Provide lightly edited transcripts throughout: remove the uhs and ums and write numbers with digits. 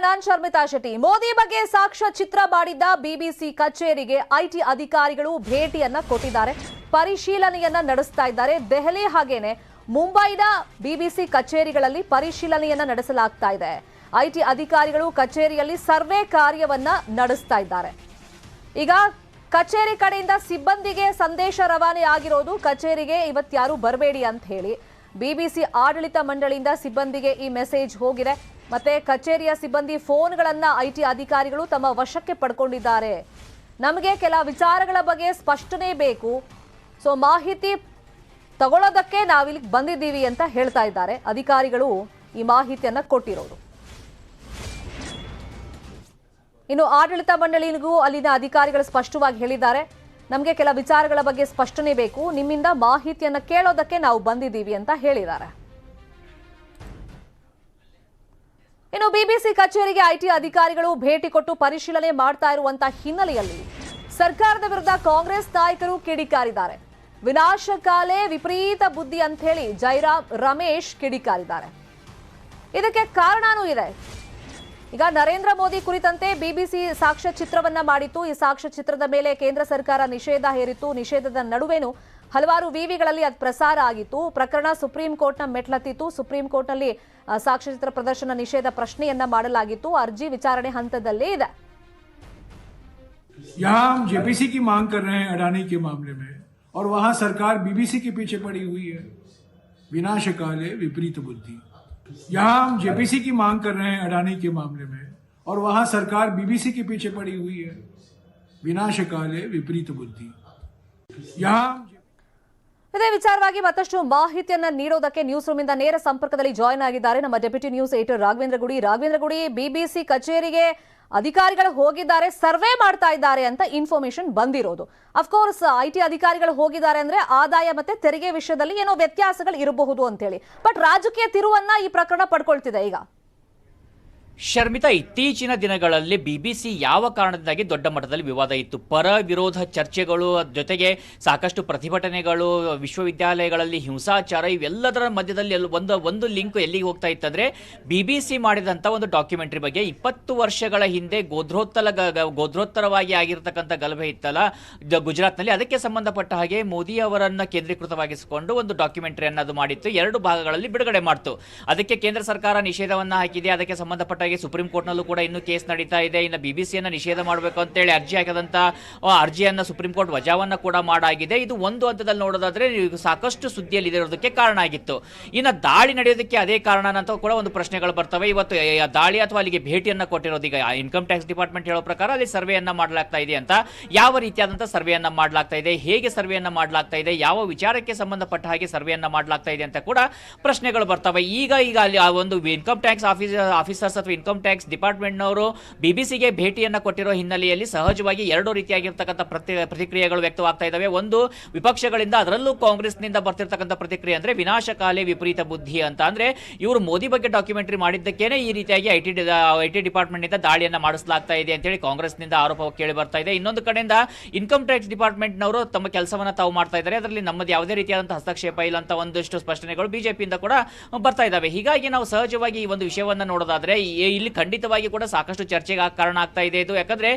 ನಾನ್ ಶರ್ಮಿತಾ ಶೆಟ್ಟಿ. ಮೋದಿ ಬಗ್ಗೆ ಸಾಕ್ಷ್ಯಚಿತ್ರ ಮಾಡಿದ್ದ ಬಿಬಿಸಿ ಕಚೇರಿಗೆ ಐಟಿ ಅಧಿಕಾರಿಗಳು ಭೇಟಿಯನ್ನ ಕೊಟ್ಟಿದ್ದಾರೆ, ಪರಿಶೀಲನೆಯನ್ನ ನಡೆಸ್ತಾ ಇದ್ದಾರೆ. ದೆಹಲಿ ಹಾಗೇನೆ ಮುಂಬೈನ ಬಿಬಿಸಿ ಕಚೇರಿಗಳಲ್ಲಿ ಪರಿಶೀಲನೆಯನ್ನ ನಡೆಸಲಾಗ್ತಾ ಇದೆ. ಐಟಿ ಅಧಿಕಾರಿಗಳು ಕಚೇರಿಯಲ್ಲಿ ಸರ್ವೆ ಕಾರ್ಯವನ್ನ ನಡೆಸ್ತಾ ಇದ್ದಾರೆ. ಈಗ ಕಚೇರಿ ಕಡೆಯಿಂದ ಸಿಬ್ಬಂದಿಗೆ ಸಂದೇಶ ರವಾನೆ ಆಗಿರೋದು, ಕಚೇರಿಗೆ ಇವತ್ಯಾರು ಬರಬೇಡಿ ಅಂತ ಹೇಳಿ. ಬಿಬಿಸಿ ಆಡಳಿತ ಮಂಡಳಿಯಿಂದ ಸಿಬ್ಬಂದಿಗೆ ಈ ಮೆಸೇಜ್ ಹೋಗಿದೆ. ಮತ್ತೆ ಕಚೇರಿಯ ಸಿಬ್ಬಂದಿ ಫೋನ್ಗಳನ್ನ ಐಟಿ ಅಧಿಕಾರಿಗಳು ತಮ್ಮ ವಶಕ್ಕೆ ಪಡ್ಕೊಂಡಿದ್ದಾರೆ. ನಮಗೆ ಕೆಲ ವಿಚಾರಗಳ ಬಗ್ಗೆ ಸ್ಪಷ್ಟನೆ ಬೇಕು, ಸೊ ಮಾಹಿತಿ ತಗೊಳ್ಳೋದಕ್ಕೆ ನಾವಿಲ್ಲಿ ಬಂದಿದ್ದೀವಿ ಅಂತ ಹೇಳ್ತಾ ಇದ್ದಾರೆ. ಅಧಿಕಾರಿಗಳು ಈ ಮಾಹಿತಿಯನ್ನ ಕೊಟ್ಟಿರೋದು. ಇನ್ನು ಆಡಳಿತ ಮಂಡಳಿಗೂ ಅಲ್ಲಿನ ಅಧಿಕಾರಿಗಳು ಸ್ಪಷ್ಟವಾಗಿ ಹೇಳಿದ್ದಾರೆ, ನಮಗೆ ಕೆಲ ವಿಚಾರಗಳ ಬಗ್ಗೆ ಸ್ಪಷ್ಟನೆ ಬೇಕು, ನಿಮ್ಮಿಂದ ಮಾಹಿತಿಯನ್ನ ಕೇಳೋದಕ್ಕೆ ನಾವು ಬಂದಿದ್ದೀವಿ ಅಂತ ಹೇಳಿದ್ದಾರೆ. ಇನ್ನು ಬಿಬಿಸಿ ಕಚೇರಿಗೆ ಐಟಿ ಅಧಿಕಾರಿಗಳು ಭೇಟಿ ಕೊಟ್ಟು ಪರಿಶೀಲನೆ ಮಾಡ್ತಾ ಇರುವಂತಹ ಹಿನ್ನೆಲೆಯಲ್ಲಿ ಸರ್ಕಾರದ ವಿರುದ್ಧ ಕಾಂಗ್ರೆಸ್ ನಾಯಕರು ಕಿಡಿಕಾರಿದ್ದಾರೆ. ವಿನಾಶಕಾಲೇ ವಿಪರೀತ ಬುದ್ಧಿ ಅಂತ ಹೇಳಿ ಜೈರಾಮ್ ರಮೇಶ್ ಕಿಡಿಕಾರಿದ್ದಾರೆ. ಇದಕ್ಕೆ ಕಾರಣನೂ ಇದೆ. ಈಗ ನರೇಂದ್ರ ಮೋದಿ ಕುರಿತಂತೆ ಬಿಬಿಸಿ ಸಾಕ್ಷ್ಯಚಿತ್ರವನ್ನ ಮಾಡಿತ್ತು. ಈ ಸಾಕ್ಷ್ಯಚಿತ್ರದ ಮೇಲೆ ಕೇಂದ್ರ ಸರ್ಕಾರ ನಿಷೇಧ ಹೇರಿತ್ತು. ನಿಷೇಧದ ನಡುವೆನೂ ಹಲವಾರು ವಿವಿಗಳಲ್ಲಿ ಅದು ಪ್ರಸಾರ ಆಗಿತ್ತು. ಪ್ರಕರಣ ಸುಪ್ರೀಂ ಕೋರ್ಟ್ನ ಮೆಟ್ಲತ್ತಿತ್ತು. ಸುಪ್ರೀಂ ಕೋರ್ಟ್ನಲ್ಲಿ ಸಾಕ್ಷ್ಯಚಿತ್ರ ಪ್ರದರ್ಶನ ನಿಷೇಧ ಪ್ರಶ್ನೆಯನ್ನ ಮಾಡಲಾಗಿತ್ತು. ಅರ್ಜಿ ವಿಚಾರಣೆ ಹಂತದಲ್ಲೇ ಇದೆ. यहाँ हम जेपीसी की मांग कर रहे हैं अडानी के मामले में, और वहां सरकार बीबीसी के पीछे पड़ी हुई है। विनाशकाले विपरीत बुद्धि। यहाँ हम जेपीसी की मांग कर रहे हैं अडानी के मामले में, और वहां सरकार बीबीसी के पीछे पड़ी हुई है। विनाशकाले विपरीत बुद्धि। यहाँ ಇದೇ ವಿಚಾರವಾಗಿ ಮತ್ತಷ್ಟು ಮಾಹಿತಿಯನ್ನ ನೀಡೋದಕ್ಕೆ ನ್ಯೂಸ್ ರೂಮ್ ಇಂದ ನೇರ ಸಂಪರ್ಕದಲ್ಲಿ ಜಾಯಿನ್ ಆಗಿದ್ದಾರೆ ನಮ್ಮ ಡೆಪ್ಯೂಟಿ ನ್ಯೂಸ್ ಎಡಿಟರ್ ರಾಘವೇಂದ್ರ ಗುಡಿ. ಬಿಬಿಸಿ ಕಚೇರಿಗೆ ಅಧಿಕಾರಿಗಳು ಹೋಗಿದ್ದಾರೆ, ಸರ್ವೆ ಮಾಡ್ತಾ ಇದ್ದಾರೆ ಅಂತ ಇನ್ಫಾರ್ಮೇಶನ್ ಬಂದಿರೋದು. ಅಫ್ಕೋರ್ಸ್ ಐಟಿ ಅಧಿಕಾರಿಗಳು ಹೋಗಿದ್ದಾರೆ ಅಂದ್ರೆ ಆದಾಯ ಮತ್ತೆ ತೆರಿಗೆ ವಿಷಯದಲ್ಲಿ ಏನೋ ವ್ಯತ್ಯಾಸಗಳು ಇರಬಹುದು ಅಂತ ಹೇಳಿ, ಬಟ್ ರಾಜಕೀಯ ತಿರುವನ್ನ ಈ ಪ್ರಕರಣ ಪಡ್ಕೊಳ್ತಿದೆ. ಈಗ ಶರ್ಮಿತಾ, ಇತ್ತೀಚಿನ ದಿನಗಳಲ್ಲಿ ಬಿಬಿಸಿ ಯಾವ ಕಾರಣದಿಂದಾಗಿ ದೊಡ್ಡ ಮಟ್ಟದಲ್ಲಿ ವಿವಾದ ಇತ್ತು, ಪರ ವಿರೋಧ ಚರ್ಚೆಗಳು, ಜೊತೆಗೆ ಸಾಕಷ್ಟು ಪ್ರತಿಭಟನೆಗಳು, ವಿಶ್ವವಿದ್ಯಾಲಯಗಳಲ್ಲಿ ಹಿಂಸಾಚಾರ, ಇವೆಲ್ಲದರ ಮಧ್ಯದಲ್ಲಿ ಒಂದು ಲಿಂಕ್ ಎಲ್ಲಿಗೆ ಹೋಗ್ತಾ ಇತ್ತಂದ್ರೆ ಬಿಬಿಸಿ ಮಾಡಿದಂಥ ಒಂದು ಡಾಕ್ಯುಮೆಂಟ್ರಿ ಬಗ್ಗೆ 20 ವರ್ಷಗಳ ಹಿಂದೆ ಗೋಧ್ರೋತ್ತರವಾಗಿ ಆಗಿರತಕ್ಕಂಥ ಗಲಭೆ ಇತ್ತಲ್ಲ ಗುಜರಾತ್ನಲ್ಲಿ, ಅದಕ್ಕೆ ಸಂಬಂಧಪಟ್ಟ ಹಾಗೆ ಮೋದಿ ಅವರನ್ನ ಕೇಂದ್ರೀಕೃತವಾಗಿಸಿಕೊಂಡು ಒಂದು ಡಾಕ್ಯುಮೆಂಟ್ರಿಯನ್ನು ಅದು ಮಾಡಿತ್ತು. 2 ಭಾಗಗಳಲ್ಲಿ ಬಿಡುಗಡೆ ಮಾಡಿತು. ಅದಕ್ಕೆ ಕೇಂದ್ರ ಸರ್ಕಾರ ನಿಷೇಧವನ್ನ ಹಾಕಿದೆ. ಅದಕ್ಕೆ ಸಂಬಂಧಪಟ್ಟ ಸುಪ್ರೀಂ ಕೋರ್ಟ್ನಲ್ಲೂ ಕೂಡ ಇನ್ನೂ ಕೇಸ್ ನಡೀತಾ ಇದೆ. ಇನ್ನು ಬಿಬಿಸಿಯನ್ನ ನಿಷೇಧ ಮಾಡಬೇಕು ಅಂತೇಳಿ ಅರ್ಜಿ ಹಾಕಿದಂತ ಅರ್ಜಿಯನ್ನ ಸುಪ್ರೀಂ ಕೋರ್ಟ್ ವಜಾವನ್ನ ಕೂಡ ಮಾಡಾಗಿದೆ. ಇದು ಒಂದು ಹಂತದಲ್ಲಿ ನೋಡೋದಾದ್ರೆ ಸಾಕಷ್ಟು ಸುದ್ದಿಯಲ್ಲಿ ಇರೋದಕ್ಕೆ ಕಾರಣ ಆಗಿತ್ತು. ಇನ್ನು ದಾಳಿ ನಡೆಯೋದಕ್ಕೆ ಅದೇ ಕಾರಣ ಅಂತ ಕೂಡ ಒಂದು ಪ್ರಶ್ನೆಗಳು ಬರ್ತವೆ. ಇವತ್ತು ದಾಳಿ ಅಥವಾ ಅಲ್ಲಿಗೆ ಭೇಟಿಯನ್ನ ಕೊಟ್ಟಿರೋದು, ಈಗ ಇನ್ಕಮ್ ಟ್ಯಾಕ್ಸ್ ಡಿಪಾರ್ಟ್ಮೆಂಟ್ ಹೇಳೋ ಪ್ರಕಾರ ಅಲ್ಲಿ ಸರ್ವೆಯನ್ನ ಮಾಡಲಾಗ್ತಾ ಇದೆ ಅಂತ. ಯಾವ ರೀತಿಯಾದಂತಹ ಸರ್ವೆಯನ್ನ ಮಾಡಲಾಗ್ತಾ ಇದೆ, ಹೇಗೆ ಸರ್ವೆಯನ್ನ ಮಾಡಲಾಗ್ತಾ ಇದೆ, ಯಾವ ವಿಚಾರಕ್ಕೆ ಸಂಬಂಧಪಟ್ಟ ಹಾಗೆ ಸರ್ವೆಯನ್ನ ಮಾಡಲಾಗ್ತಾ ಇದೆ ಅಂತ ಕೂಡ ಪ್ರಶ್ನೆಗಳು ಬರ್ತವೆ. ಈಗ ಅಲ್ಲಿ ಆ ಒಂದು ಇನ್ಕಮ್ ಟ್ಯಾಕ್ಸ್ ಆಫೀಸರ್ಸ್ ಅಥವಾ ಇನ್ಕಮ್ ಟ್ಯಾಕ್ಸ್ ಡಿಪಾರ್ಟ್ಮೆಂಟ್ನವರು ಬಿಬಿಸಿಗೆ ಭೇಟಿಯನ್ನ ಕೊಟ್ಟಿರೋ ಹಿನ್ನೆಲೆಯಲ್ಲಿ ಸಹಜವಾಗಿ 2 ರೀತಿಯಾಗಿರ್ತಕ್ಕಂಥ ಪ್ರತಿಕ್ರಿಯೆಗಳು ವ್ಯಕ್ತವಾಗ್ತಾ ಇದ್ದಾವೆ. ಒಂದು ವಿಪಕ್ಷಗಳಿಂದ, ಅದರಲ್ಲೂ ಕಾಂಗ್ರೆಸ್ನಿಂದ ಬರ್ತಿರ್ತಕ್ಕಂಥ ಪ್ರತಿಕ್ರಿಯೆ ಅಂದ್ರೆ ವಿನಾಶಕಾಲೇ ವಿಪರೀತ ಬುದ್ಧಿ ಅಂತ. ಅಂದ್ರೆ ಇವರು ಮೋದಿ ಬಗ್ಗೆ ಡಾಕ್ಯುಮೆಂಟರಿ ಮಾಡಿದ್ದಕ್ಕೇನೆ ಈ ರೀತಿಯಾಗಿ ಐಟಿ ಡಿಪಾರ್ಟ್ಮೆಂಟ್ ನಿಂದ ದಾಳಿಯನ್ನ ಮಾಡಿಸಲಾಗ್ತಾ ಇದೆ ಅಂತೇಳಿ ಕಾಂಗ್ರೆಸ್ನಿಂದ ಆರೋಪ ಕೇಳಿ ಬರ್ತಾ ಇದೆ. ಇನ್ನೊಂದು ಕಡೆಯಿಂದ ಇನ್ಕಮ್ ಟ್ಯಾಕ್ಸ್ ಡಿಪಾರ್ಟ್ಮೆಂಟ್ನವರು ತಮ್ಮ ಕೆಲಸವನ್ನ ತಾವು ಮಾಡ್ತಾ ಇದ್ದಾರೆ, ಅದರಲ್ಲಿ ನಮ್ಮದು ಯಾವುದೇ ರೀತಿಯಾದಂತಹ ಹಸ್ತಕ್ಷೇಪ ಇಲ್ಲ ಅಂತ ಒಂದಷ್ಟು ಸ್ಪಷ್ಟನೆಗಳು ಬಿಜೆಪಿಯಿಂದ ಕೂಡ ಬರ್ತಾ ಇದ್ದಾವೆ. ಹೀಗಾಗಿ ನಾವು ಸಹಜವಾಗಿ ಈ ಒಂದು ವಿಷಯವನ್ನ ನೋಡೋದಾದ್ರೆ ಇಲ್ಲಿ ಖಂಡಿತವಾಗಿ ಕೂಡ ಸಾಕಷ್ಟು ಚರ್ಚೆಗೆ ಕಾರಣ ಆಗ್ತಾ ಇದೆ ಇದು. ಯಾಕಂದ್ರೆ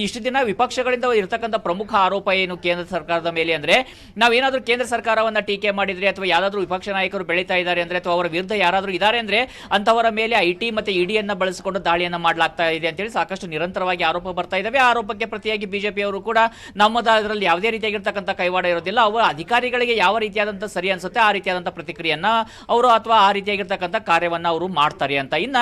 ಇಷ್ಟು ದಿನ ವಿಪಕ್ಷಗಳಿಂದ ಇರತಕ್ಕಂಥ ಪ್ರಮುಖ ಆರೋಪ ಏನು ಕೇಂದ್ರ ಸರ್ಕಾರದ ಮೇಲೆ ಅಂದ್ರೆ, ನಾವೇನಾದ್ರೂ ಕೇಂದ್ರ ಸರ್ಕಾರವನ್ನ ಟೀಕೆ ಮಾಡಿದ್ರೆ ಅಥವಾ ಯಾರಾದ್ರೂ ವಿಪಕ್ಷ ನಾಯಕರು ಬೆಳೀತಾ ಇದ್ದಾರೆ ಅಂದ್ರೆ ಅಥವಾ ಅವರ ವಿರುದ್ಧ ಯಾರಾದ್ರೂ ಇದ್ದಾರೆ ಅಂದ್ರೆ ಅಂತವರ ಮೇಲೆ ಐಟಿ ಮತ್ತೆ ಇಡಿಯನ್ನ ಬಳಸಿಕೊಂಡು ದಾಳಿಯನ್ನ ಮಾಡಲಾಗ್ತಾ ಇದೆ ಅಂತೇಳಿ ಸಾಕಷ್ಟು ನಿರಂತರವಾಗಿ ಆರೋಪ ಬರ್ತಾ ಇದಾವೆ. ಆ ಆರೋಪಕ್ಕೆ ಪ್ರತಿಯಾಗಿ ಬಿಜೆಪಿ ಅವರು ಕೂಡ ನಮ್ಮದರಲ್ಲಿ ಯಾವುದೇ ರೀತಿಯಾಗಿರ್ತಕ್ಕಂಥ ಕೈವಾಡ ಇರೋದಿಲ್ಲ, ಅವರ ಅಧಿಕಾರಿಗಳಿಗೆ ಯಾವ ರೀತಿಯಾದಂಥ ಸರಿ ಅನ್ಸುತ್ತೆ ಆ ರೀತಿಯಾದಂಥ ಪ್ರತಿಕ್ರಿಯೆಯನ್ನ ಅವರು ಅಥವಾ ಆ ರೀತಿಯಾಗಿರ್ತಕ್ಕಂಥ ಕಾರ್ಯವನ್ನ ಅವರು ಮಾಡ್ತಾರೆ ಅಂತ. ಇನ್ನ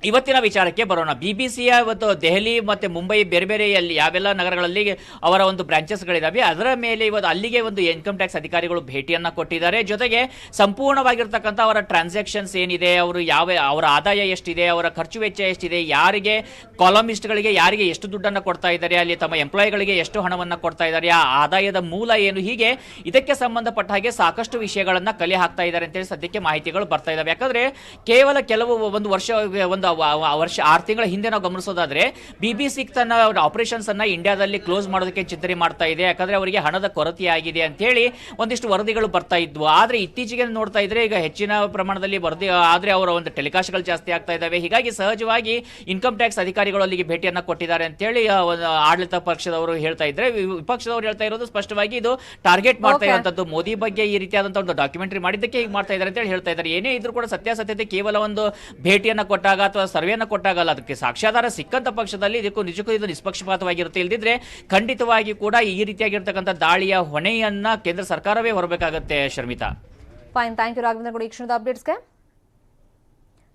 ಇವತ್ತಿನ ವಿಚಾರಕ್ಕೆ ಬರೋಣ. ಬಿಬಿಸಿಯ ಇವತ್ತು ದೆಹಲಿ ಮತ್ತು ಮುಂಬೈ ಬೇರೆ ಬೇರೆಯಲ್ಲಿ ಯಾವೆಲ್ಲ ನಗರಗಳಲ್ಲಿ ಅವರ ಒಂದು ಬ್ರಾಂಚಸ್ಗಳಿದ್ದಾವೆ ಅದರ ಮೇಲೆ ಇವತ್ತು ಅಲ್ಲಿಗೆ ಒಂದು ಇನ್ಕಮ್ ಟ್ಯಾಕ್ಸ್ ಅಧಿಕಾರಿಗಳು ಭೇಟಿಯನ್ನು ಕೊಟ್ಟಿದ್ದಾರೆ. ಜೊತೆಗೆ ಸಂಪೂರ್ಣವಾಗಿರ್ತಕ್ಕಂಥ ಅವರ ಟ್ರಾನ್ಸಾಕ್ಷನ್ಸ್ ಏನಿದೆ, ಅವರ ಆದಾಯ ಎಷ್ಟಿದೆ, ಅವರ ಖರ್ಚು ವೆಚ್ಚ ಎಷ್ಟಿದೆ, ಯಾರಿಗೆ ಕಾಲಮಿಸ್ಟ್ಗಳಿಗೆ ಯಾರಿಗೆ ಎಷ್ಟು ದುಡ್ಡನ್ನು ಕೊಡ್ತಾ ಇದ್ದಾರೆ, ಅಲ್ಲಿ ತಮ್ಮ ಎಂಪ್ಲಾಯಿಗಳಿಗೆ ಎಷ್ಟು ಹಣವನ್ನು ಕೊಡ್ತಾ ಇದ್ದಾರೆ, ಆ ಆದಾಯದ ಮೂಲ ಏನು, ಹೀಗೆ ಇದಕ್ಕೆ ಸಂಬಂಧಪಟ್ಟ ಹಾಗೆ ಸಾಕಷ್ಟು ವಿಷಯಗಳನ್ನು ಕಲೆ ಹಾಕ್ತಾ ಇದ್ದಾರೆ ಅಂತೇಳಿ ಸದ್ಯಕ್ಕೆ ಮಾಹಿತಿಗಳು ಬರ್ತಾ ಇದ್ದಾವೆ. ಯಾಕಂದರೆ ಕೇವಲ ಕೆಲವು ಒಂದು ವರ್ಷ 6 ತಿಂಗಳ ಹಿಂದೆ ನಾವು ಗಮನಿಸೋದಾದ್ರೆ BBC ತನ್ನ ಆಪರೇಷನ್ಸ್ ಅನ್ನ ಇಂಡಿಯಾದಲ್ಲಿ ಕ್ಲೋಸ್ ಮಾಡೋದಕ್ಕೆ ಚಿಂತನೆ ಮಾಡ್ತಾ ಇದೆ, ಯಾಕಂದ್ರೆ ಅವರಿಗೆ ಹಣದ ಕೊರತೆ ಆಗಿದೆ ಅಂತ ಹೇಳಿ ಒಂದಿಷ್ಟು ವರದಿಗಳು ಬರ್ತಾ ಇದ್ವು. ಆದ್ರೆ ಇತ್ತೀಚೆಗೆ ನೋಡ್ತಾ ಇದ್ರೆ ಈಗ ಹೆಚ್ಚಿನ ಪ್ರಮಾಣದಲ್ಲಿ ವರದಿ ಆದ್ರೆ ಅವರ ಒಂದು ಟೆಲಿಕಾಸ್ಟ್ಗಳು ಜಾಸ್ತಿ ಆಗ್ತಾ ಇದಾವೆ. ಹೀಗಾಗಿ ಸಹಜವಾಗಿ ಇನ್ಕಮ್ ಟ್ಯಾಕ್ಸ್ ಅಧಿಕಾರಿಗಳು ಅಲ್ಲಿಗೆ ಭೇಟಿಯನ್ನ ಕೊಟ್ಟಿದ್ದಾರೆ ಅಂತ ಹೇಳಿ ಆಡಳಿತ ಪಕ್ಷದವರು ಹೇಳ್ತಾ ಇದ್ರೆ, ವಿಪಕ್ಷದವರು ಹೇಳ್ತಾ ಇರೋದು ಸ್ಪಷ್ಟವಾಗಿ ಇದು ಟಾರ್ಗೆಟ್ ಮಾಡ್ತಾ ಇರುವಂತದ್ದು. ಮೋದಿ ಬಗ್ಗೆ ಈ ರೀತಿಯಾದಂತಹ ಒಂದು ಡಾಕ್ಯುಮೆಂಟರಿ ಮಾಡಿದ್ದಕ್ಕೆ ಹೀಗೆ ಮಾಡ್ತಾ ಇದ್ದಾರೆ ಅಂತ ಹೇಳಿ ಹೇಳ್ತಾ ಇದ್ದಾರೆ. ಏನೇ ಇದ್ರೂ ಕೂಡ ಸತ್ಯಾಸತ್ಯತೆ ಕೇವಲ ಒಂದು ಭೇಟಿಯನ್ನ ಕೊಟ್ಟಾಗ ಅಥವಾ ಸರ್ವೆಯನ್ನ ಕೊಟ್ಟಾಗ ಅಲ್ಲ, ಅದಕ್ಕೆ ಸಾಕ್ಷ್ಯಾಧಾರ ಸಿಕ್ಕಂತ ಪಕ್ಷದಲ್ಲಿ ನಿಜಕ್ಕೂ ಇದು ನಿಷ್ಪಕ್ಷಪಾತವಾಗಿರುತ್ತೆ. ಇಲ್ದಿದ್ರೆ ಖಂಡಿತವಾಗಿ ಕೂಡ ಈ ರೀತಿಯಾಗಿರ್ತಕ್ಕಂಥ ದಾಳಿಯ ಹೊಣೆಯನ್ನ ಕೇಂದ್ರ ಸರ್ಕಾರವೇ ಹೊರಬೇಕಾಗುತ್ತೆ. Sharmita, fine, thank you Raghavendra Gowda. ಈ ಕ್ಷಣದ ಅಪ್ಡೇಟ್ಸ್ಗೆ